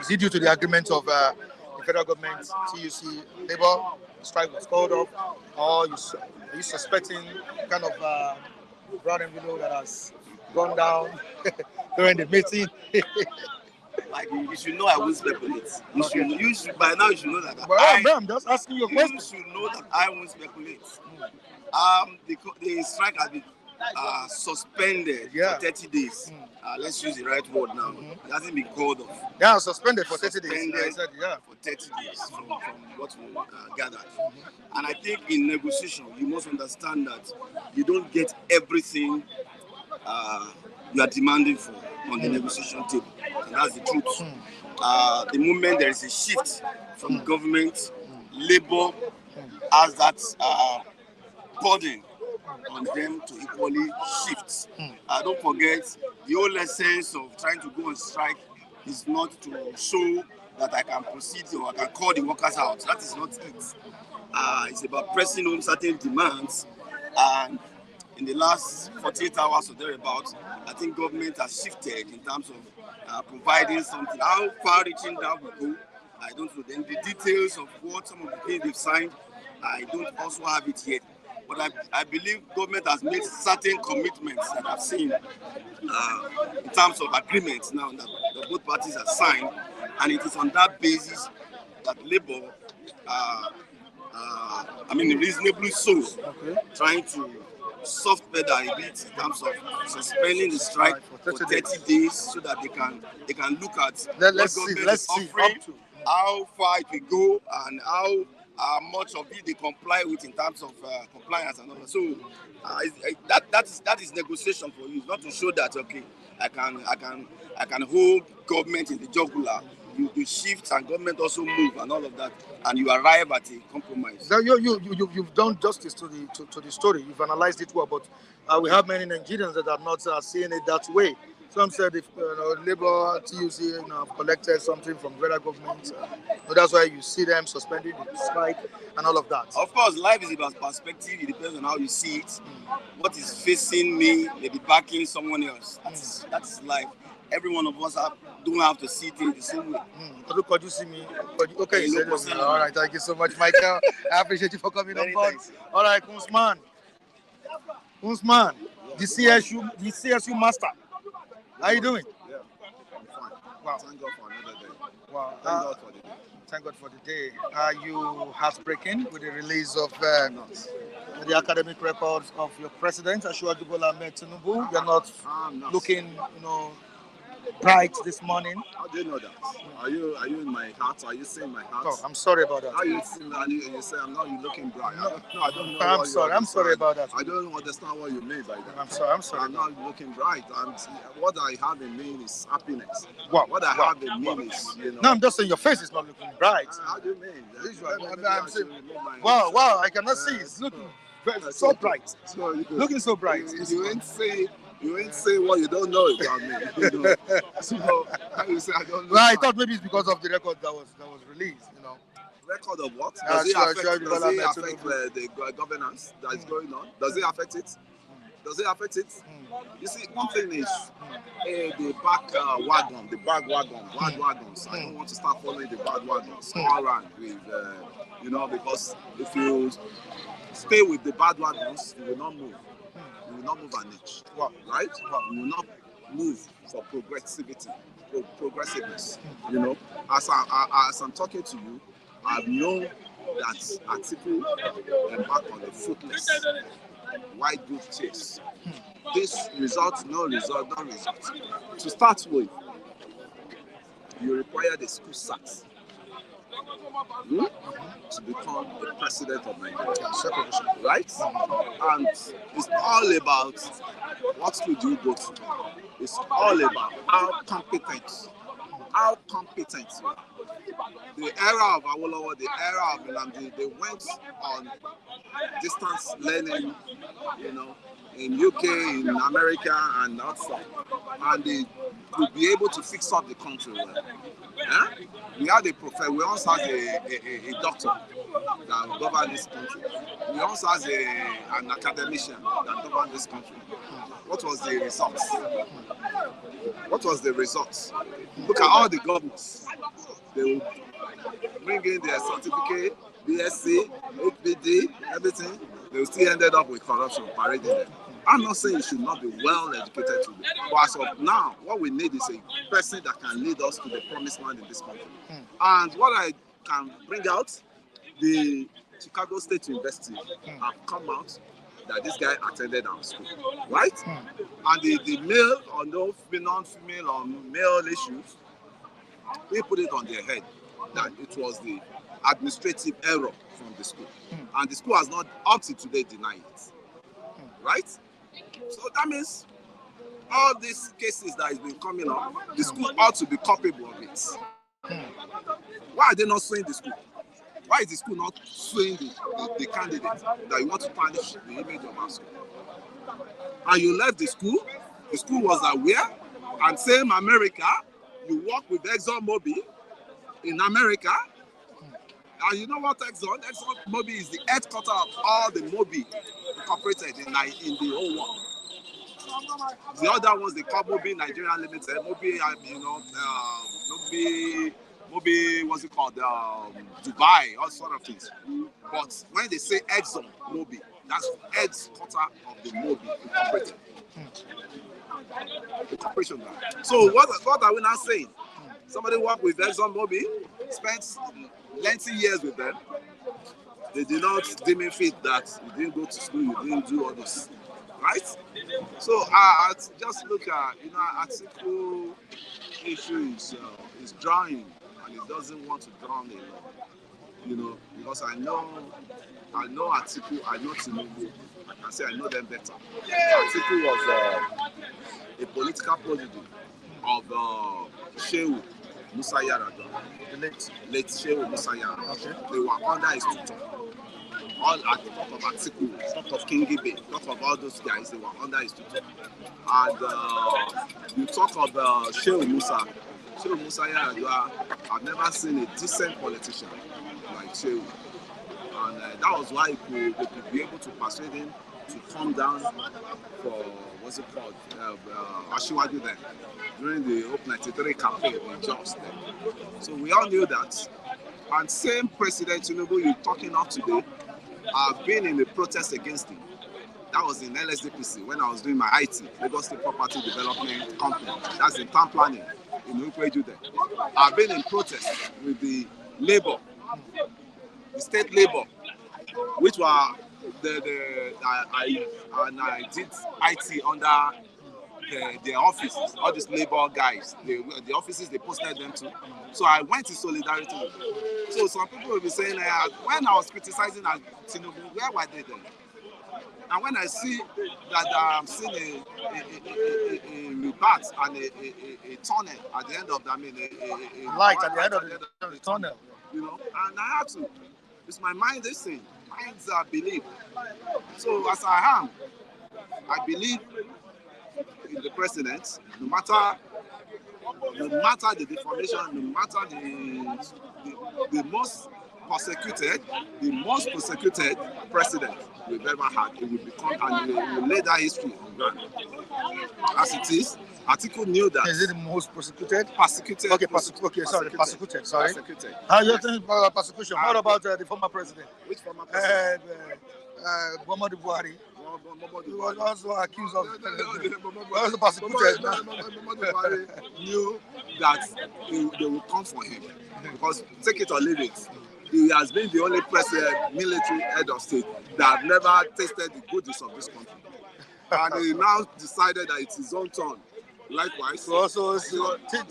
Is it due to the agreement of the federal government, TUC, Labour, the strike was called off, or are you suspecting kind of broad envelope that has gone down during the meeting? Like you should know I won't speculate. You should by now you should know that I'm just asking you a question. You should know that I won't speculate. The strike has been suspended for 30 days. Let's use the right word now. It hasn't been called off. Yeah, suspended for 30 days. I said, for 30 days from what we gathered. And I think in negotiation, you must understand that you don't get everything you are demanding for on the negotiation table. And that's the truth. The moment there is a shift from government, Labour has that burden on them to equally shift. Don't forget, the whole essence of trying to go on strike is not to show that I can proceed or I can call the workers out. That is not it. It's about pressing on certain demands. And in the last 48 hours or thereabouts, I think government has shifted in terms of providing something. How far-reaching that will go, I don't know. Then the details of what some of the things they've signed, I don't also have it yet. But I believe government has made certain commitments that I've seen in terms of agreements now that both parties have signed, and it is on that basis that Labour, reasonably so, trying to soft pedal a bit in terms of suspending the strike for 30 days so that they can look at let's see how far it will go and how much of it they comply with in terms of compliance and all that. So that is negotiation for you, not to show that I can hold government in the jugular. You shift and government also move and all of that, and you arrive at a compromise. Now you've done justice to the story. You've analyzed it well, but we have many Nigerians that are not seeing it that way. Some said if Labour, TUC, have collected something from federal government, so that's why you see them suspending the strike and all of that. Of course, life is about perspective. It depends on how you see it. What is facing me may be backing someone else. That's life. Every one of us don't have to see things the same way. Look what you see me. Okay, all right. Thank you so much, Michael. I appreciate you for coming on board. All right, Usman, the CSU master. How you doing? Yeah, I'm fine. Wow. Thank God for another day. Wow. Thank God for the day. Thank God for the day. Are you heartbreaking with the release of the academic records of your president, Atiku+Labour Tinubu? You're not looking, bright this morning. How do you know that? Are you in my heart? Are you saying my heart? Oh, I'm sorry about that. How you see me and you say I'm not looking bright? I don't know. I'm sorry about that. I don't understand what you mean by that. I'm sorry. I'm not looking bright. What I have in me is happiness. Wow. What I have in me is, No, I'm just saying your face is not looking bright. How do you mean? I'm saying, wow, I cannot see. It's looking so bright, So looking so bright. You ain't say what you don't know about me. You know? So how you say I don't know? Well, I thought maybe it's because of the record that was released. Record of what? Uh, Does it sure, affect, sure, does it Tinubu. affect the governance that is going on? Does it affect it? Does it affect it? You see, one thing is the back wagon, the bad wagons. I don't want to start following the bad wagons all around with, because if you stay with the bad wagons, you will not move. You will not move an inch, right? You will not move for progressiveness. As I'm talking to you, I know that Atiku embarked on a fruitless wide good chase. This result, no result. To start with, you require the school sack to become the president of Nigeria, right? And it's all about what school do you go to. It's all about how competent you are. The era of Awolowo, the era of Nnamdi, they went on distance learning, in UK, in America, and outside, and they could be able to fix up the country well. We had a professor. We also had a doctor that governed this country. We also had an academician that governed this country. What was the results? Look at all the governors. They will bring in their certificate, BSc, HBD, everything. They still ended up with corruption parading them. I'm not saying you should not be well educated today, but as of now, what we need is a person that can lead us to the promised land in this country. And what I can bring out, the Chicago State University have come out that this guy attended our school, right? And the male or non-female or male issues, we put it on their head that it was the administrative error from the school. And the school has not up to today denied it, right? So that means all these cases that has been coming up, the school ought to be culpable of it. Why are they not suing the school? Why is the school not suing the candidate that you want to tarnish the image of our school? And you left the school was aware, and same America, you work with ExxonMobil in America, and you know what ExxonMobil is the headquarters of all the Mobil incorporated in the whole world. The other ones they call Mobil Nigeria Limited, Mobil, what's it called? Dubai, all sort of things. But when they say Exxon Mobil, that's the headquarters of the Mobil incorporated. Incorporation. So what are we now saying? Somebody worked with Exxon Mobil, spent lengthy years with them. They did not deem it fit that you didn't go to school, you didn't do all this, right? So I just look at, Atiku issue is drawing, and it doesn't want to drown alone, because I know Atiku, I know Tinubu, I can say I know them better. Atiku was a political prodigy of Shehu Musa Yar'Adua, the late Shehu Musa Yar'Adua. Okay. They were under his tutor. All at the top of Atiku, top of King Gibe, top of all those guys, they were under his tutor. And you talk of Shehu Musa Yar'Adua, I've never seen a decent politician like Shehu. And that was why they could be able to persuade him to come down for, what's it called, Ashiwaju then, during the Hope 93 campaign in Jos then. So we all knew that. And same President Tinubu you're talking of today, I've been in a protest against him. That was in LSDPC when I was doing my IT, Lagos State Property Development Company. That's in town planning in Ukweju there. I've been in protest with the Labour, the state Labour, which were I did IT under their offices, all these Labour guys, the offices they posted them to. So I went in solidarity with them. So some people will be saying, when I was criticizing Tinubu, where were they then? And when I see that I'm seeing a rebirth and a tunnel at the end of the, a light at the end of the tunnel, and I had to. It's my mind this thing. Hence, I believe. So as I am, I believe in the president, no matter the deformation, no matter the most persecuted president we've ever had, it will become and it will lay that history on ground. As it is, Atiku knew that. Is it the most persecuted? Persecuted. Okay, persecuted. Sorry. Persecuted. You're talking about persecution. What about the former president? Which former president? Muhammadu Buhari. He was Muhammadu also accused of Buhari. also persecuted. Muhammadu Buhari knew that they would come for him because take it or leave it. He has been the only president, military head of state that have never tasted the goodies of this country. And he now decided that it's his own turn. Likewise. So also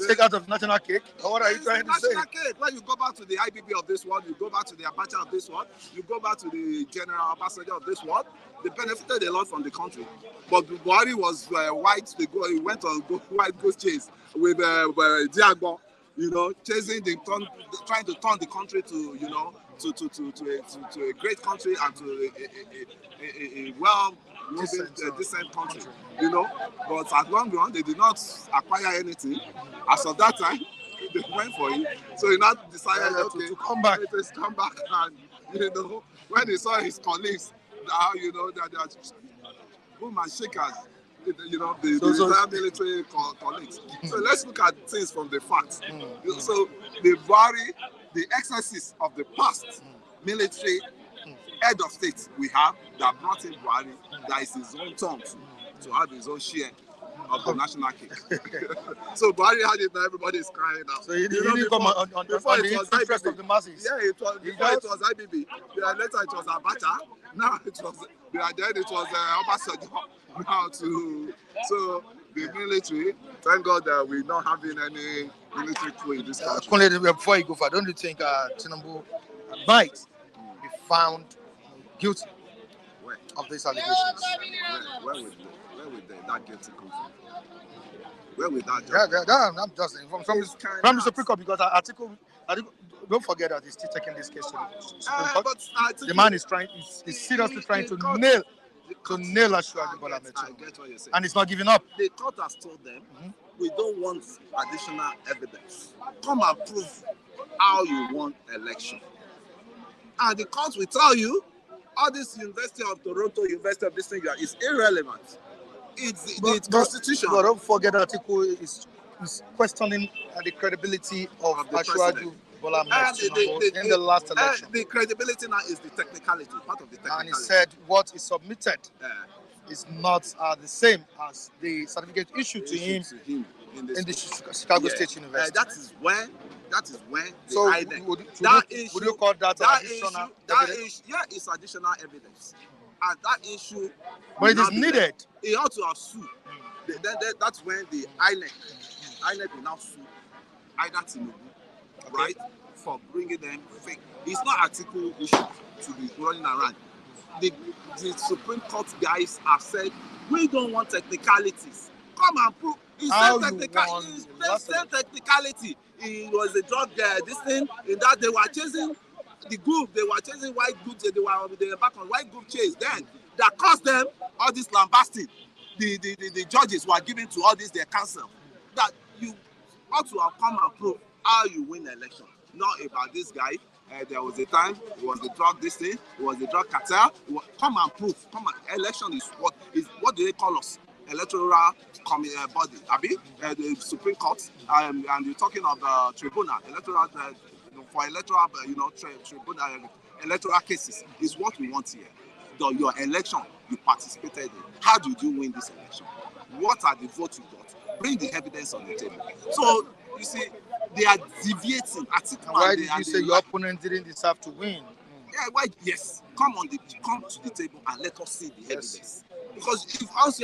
take out of national cake? Or what are you trying to say? National cake. When you go back to the IBB of this world, you go back to the Abacha of this world, you go back to the General Ambassador of this world, they benefited a lot from the country. But Buhari was white. He went on white goose chase with Diagbo, chasing trying to turn the country to, to a great country and to a decent country, But at long run, they did not acquire anything. As of that time, they went for it. So he now decided to come back. Let's come back. And when he saw his colleagues, that they are boom and shakers, the military colleagues. So let's look at things from the facts. So the excesses of the past military head of state we have that brought in Buhari, that is his own turn to have his own share of the national cake. So Buhari had it, now everybody is crying out. So he didn't come on the interest of the masses. Yeah, it was IBB. Later it was Abacha. Now it was Obasanjo. Now so the military, thank God that we're not having any military coup in this country. Before you go far, don't you think Tinubu might be found guilty of these allegations? Where would that guilty come from? Where would that I'm just saying from the Supreme Court, because Atiku, don't forget that he's still taking this case to the Supreme Court. But the man is seriously trying to nail Atiku+Labour, and he's not giving up. The court has told them, we don't want additional evidence. Come and prove how you won election. And the court will tell you, all this University of Toronto, University of this thing is irrelevant. It's constitution. But don't forget that Atiku is questioning the credibility of Atiku+Labour in the last election. The credibility now is the technicality, part of the technicality. And he said what is submitted is not the same as the certificate issued to him in the Chicago State University. That is when so would you call that additional evidence? Yeah, it's additional evidence. And that issue, but it is needed. He ought to have sued. That's when the INEC will now sue either Tinubu, right, for bringing them fake. It's not article issue to be running around. The Supreme Court guys have said, we don't want technicalities. Come and prove. It's same technicality. It was a drug, this thing, in that they were chasing the group, they were chasing white groups, they were back on white group chase. Then that cost them all this lambasting. The judges were giving to all this their counsel. That you ought to have come and prove how you win the election. Not about this guy. There was a time it was the drug this thing, it was the drug cartel. Come and prove. Election is what do they call us? Electoral body, the Supreme Court, and you're talking of the tribunal, electoral for electoral, tribunal, electoral cases is what we want here. Your election you participated in. How did you win this election? What are the votes you got? Bring the evidence on the table. So you see, they are deviating. Why did you say your opponent didn't deserve to win? Yeah, why? Yes, come to the table and let us see the evidence. Because if us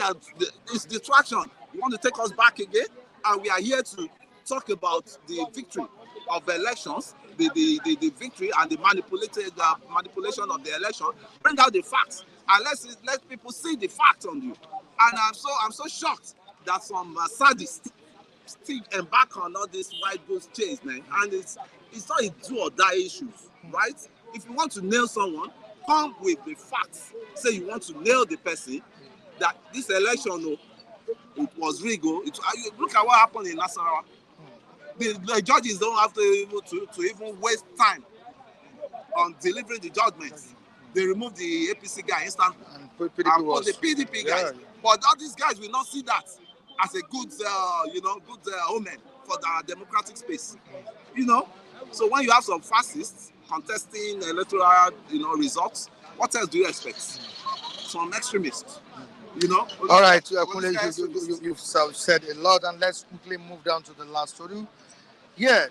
it's distraction, you want to take us back again, and we are here to talk about the victory of the elections, the victory and the manipulation of the election. Bring out the facts and let people see the facts on you. And I'm so shocked that some sadists still embark on all this white goose chase, man. And it's not a do or die issues, right? If you want to nail someone, come with the facts, say you want to nail the person, that this election, it was rigged. Look at what happened in Nasarawa. The judges don't have to even waste time on delivering the judgments. They remove the APC guy instantly and put the PDP guys. Yeah. But all these guys will not see that as a good, good omen for the democratic space. So when you have some fascists contesting electoral, results, what else do you expect? Some extremists. All right, you've said a lot, and let's quickly move down to the last story. Yeah,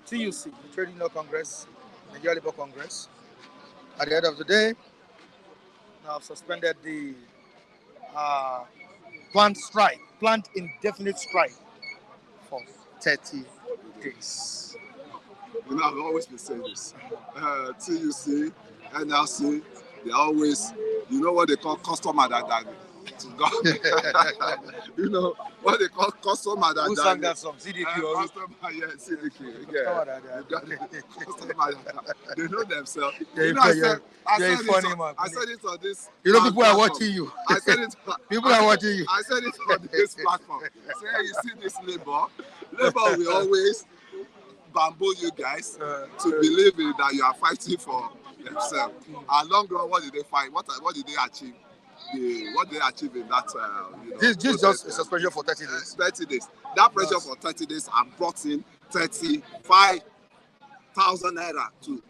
TUC, the Trade Union Congress, Nigeria Labour Congress, at the end of the day, now suspended the planned indefinite strike for 30 days. I've always been saying this. TUC, NLC, they always, what they call customer that to God. What they call customer that. Who sang that song? CDQ. CDQ. Customer that. They know themselves. I said it on this. People are watching you. I said it. People are watching you. I said it on this platform. Say, you see this Labour will always bamboo you guys to believe in that you are fighting for themselves. And long run, what did they fight? What did they achieve? What they achieve in that? This just a suspension for 30 days. 30 days. That pressure for 30 days and brought in 35,000 naira to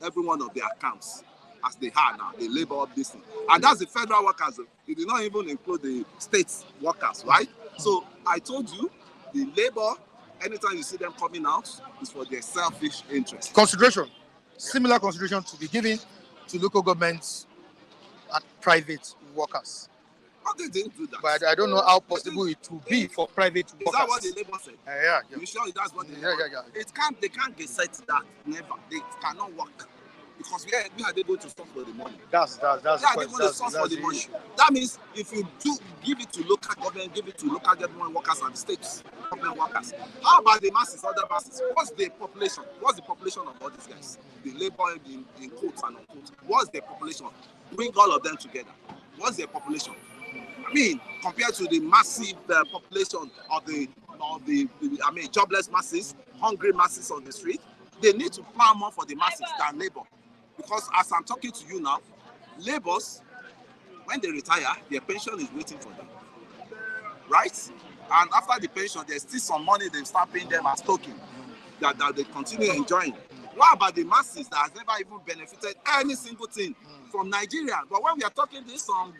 every one of their accounts as they had now. They labor up this thing. And that's the federal workers. It did not even include the state workers, right? So I told you, the labor, anytime you see them coming out, is for their selfish interest. Consideration. Similar consideration to be given to local governments and private workers. But they didn't do that. But I don't know how possible it will be for private workers. Is that what the Labour said? Yeah. You sure that's what they Yeah. They can't get set that. Never. They cannot work. Because where are they going to source for the money? That's where are they going to source for the money? That means if you do give it to local government, give it to local government workers and state government workers. How about the masses, other masses? What's the population? What's the population of all these guys? The labor in quotes and unquotes. What's their population? Bring all of them together. What's their population? I mean, compared to the massive population of the jobless masses, hungry masses on the street, they need to plan more for the masses than labor. Because as I'm talking to you now, laborers, when they retire, their pension is waiting for them. Right? And after the pension, there's still some money they start paying them as token that they continue enjoying. What about the masses that has never even benefited any single thing from Nigeria? But when we are talking this, some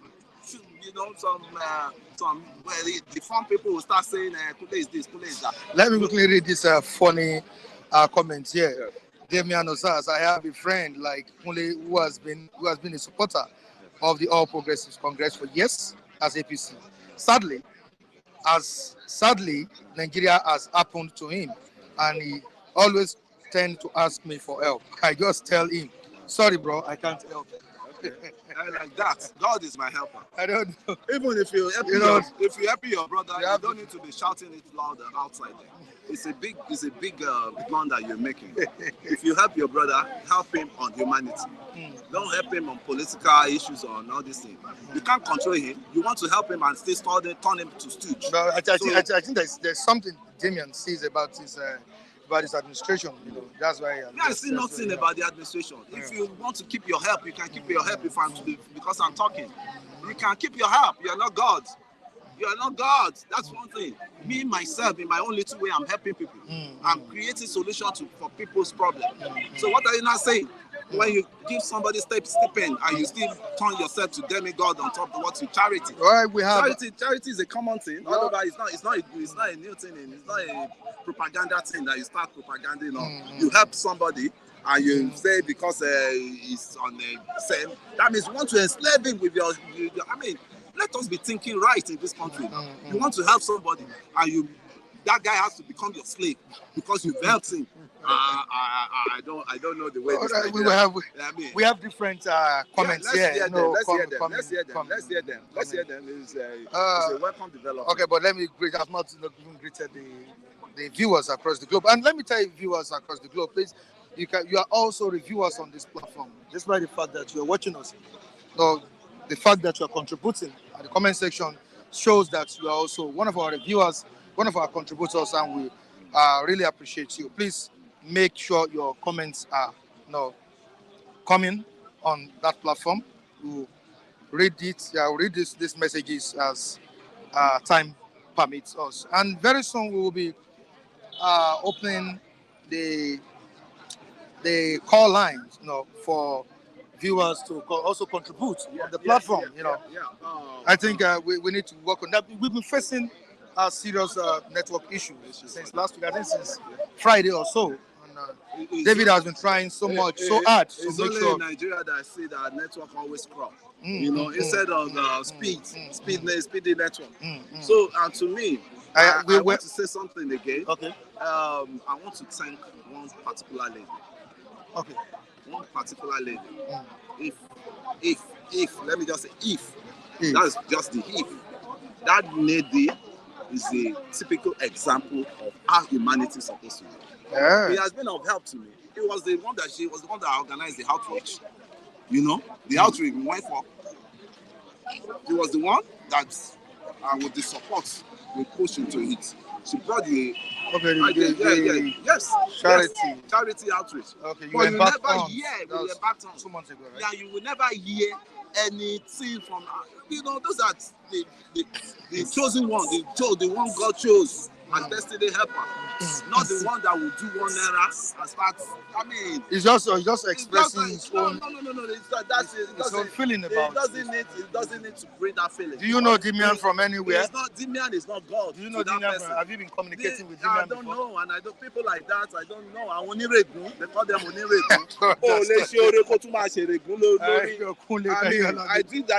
the fun people will start saying, Kule is this, Kule is that. Let me quickly read this funny comment here. Yeah. Damian Osas, I have a friend like Kule who has been a supporter of the All Progressives Congress for years as APC. Sadly, Nigeria has happened to him, and he always tend to ask me for help. I just tell him, sorry bro, I can't help. Like that, God is my helper. I don't know. Even if you help your brother, you don't need to be shouting it louder outside there. It's a big blunder you're making. If you help your brother, help him on humanity. Don't help him on political issues or all these things. You can't control him. You want to help him and still turn him to stooge. No, I think there's something Damian says about his administration. That's why. I see nothing about the administration. Yeah. If you want to keep your help, you can keep your help. Because I'm talking, you can keep your help. You are not God. You are not God. That's one thing. Me, myself, in my own little way, I'm helping people. I'm creating solutions for people's problems. So what are you not saying? When you give somebody stipend and you still turn yourself to demigod on top of what you charity. Right, we have charity is a common thing. Otherwise, it's not a new thing. It's not a propaganda thing that you start propaganding on. You help somebody and you say because he's on the same. That means you want to enslave him with your let us be thinking right in this country. You want to help somebody and that guy has to become your slave because you've helped him. I don't know the way. We have different comments here. Let's hear them. It's a welcome development. Okay, but let me greet. I've not even greeted the viewers across the globe. And let me tell you, viewers across the globe, please you are also reviewers on this platform. Despite the fact that you are watching us, no, the fact that you are contributing at the comment section shows that you are also one of our reviewers, one of our contributors, and we really appreciate you. Please make sure your comments are coming on that platform. We'll read it. Yeah, we'll read these messages as time permits us. And very soon we will be opening the call lines, for viewers to also contribute on the platform. I think we need to work on that. We've been facing a serious network issue since last week. I think since Friday or so. And, David has been trying so hard to it's make only sure. in Nigeria that I see that network always crop. Instead of speedy network. So, and to me, I want to say something again. Okay. I want to thank one particular lady. Okay. One particular lady. If, let me just say if. That's just the if. That lady is a typical example of how humanity is supposed to be. Yeah. It has been of help to me. She was the one that organized the outreach. The outreach we went for. She was the one that, with the support, we pushed into it. She brought the charity outreach. Okay, But you never hear. That was 2 months ago, right? Yeah, you will never hear anything from her. Those are the chosen one, the one God chose as destiny helper. Not the one that will do 1 naira and start. I mean, It's just expressing his own. No. That's it. His own feeling about it. It doesn't need to bring that feeling. Do you know Dimian from anywhere? It's not Dimian. Is not God. Do you know Dimian? Have you been communicating with Dimian? I don't know, and I don't people like that. I don't know. I Oniregun. They call them Oniregun. I did.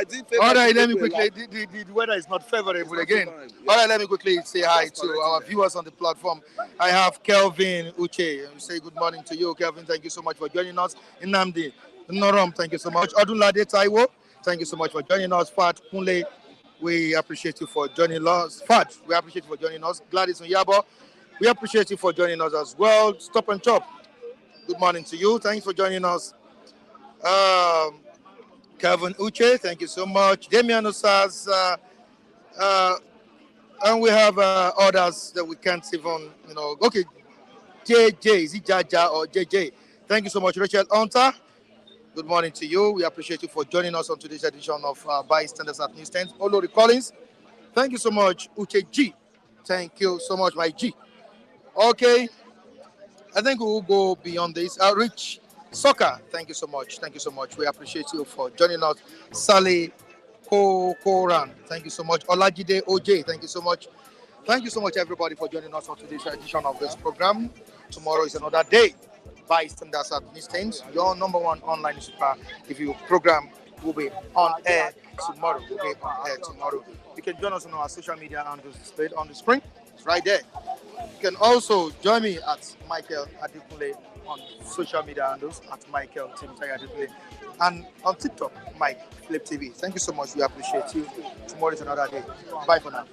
All right, let me quickly. The weather is not favorable again. All right, let me quickly say hi to our viewers on the platform. I have Kelvin Uche. Say good morning to you, Kelvin. Thank you so much for joining us. Nnamdi Norom, thank you so much. Odunlade Taiwo, thank you so much for joining us. Fat Kunle, we appreciate you for joining us. Fat, we appreciate you for joining us. Gladys Onyabo, we appreciate you for joining us as well. Stop and Chop, good morning to you. Thanks for joining us. Kelvin Uche, thank you so much. Damian Osas, and we have others that we can't even, Okay, JJ, is it Jaja or JJ? Thank you so much, Rachel Hunter. Good morning to you. We appreciate you for joining us on today's edition of Bystanders at Newsstands. Olori Collins, thank you so much. Uche G, thank you so much, my G. Okay, I think we will go beyond this. Rich Soccer, thank you so much. Thank you so much. We appreciate you for joining us. Sally Koran, thank you so much. Olajide OJ, thank you so much. Thank you so much, everybody, for joining us on today's edition of this program. Tomorrow is another day. Bystanders at Newsstands, your number one online newspaper. If you program will be on air tomorrow. You can join us on our social media and displayed on the screen. It's right there. You can also join me at Michael Atiku+Labour on social media handles at Michael Timothy Atiku+Labour and on TikTok, Mike Flip TV. Thank you so much. We appreciate you. Tomorrow is another day. Bye for now.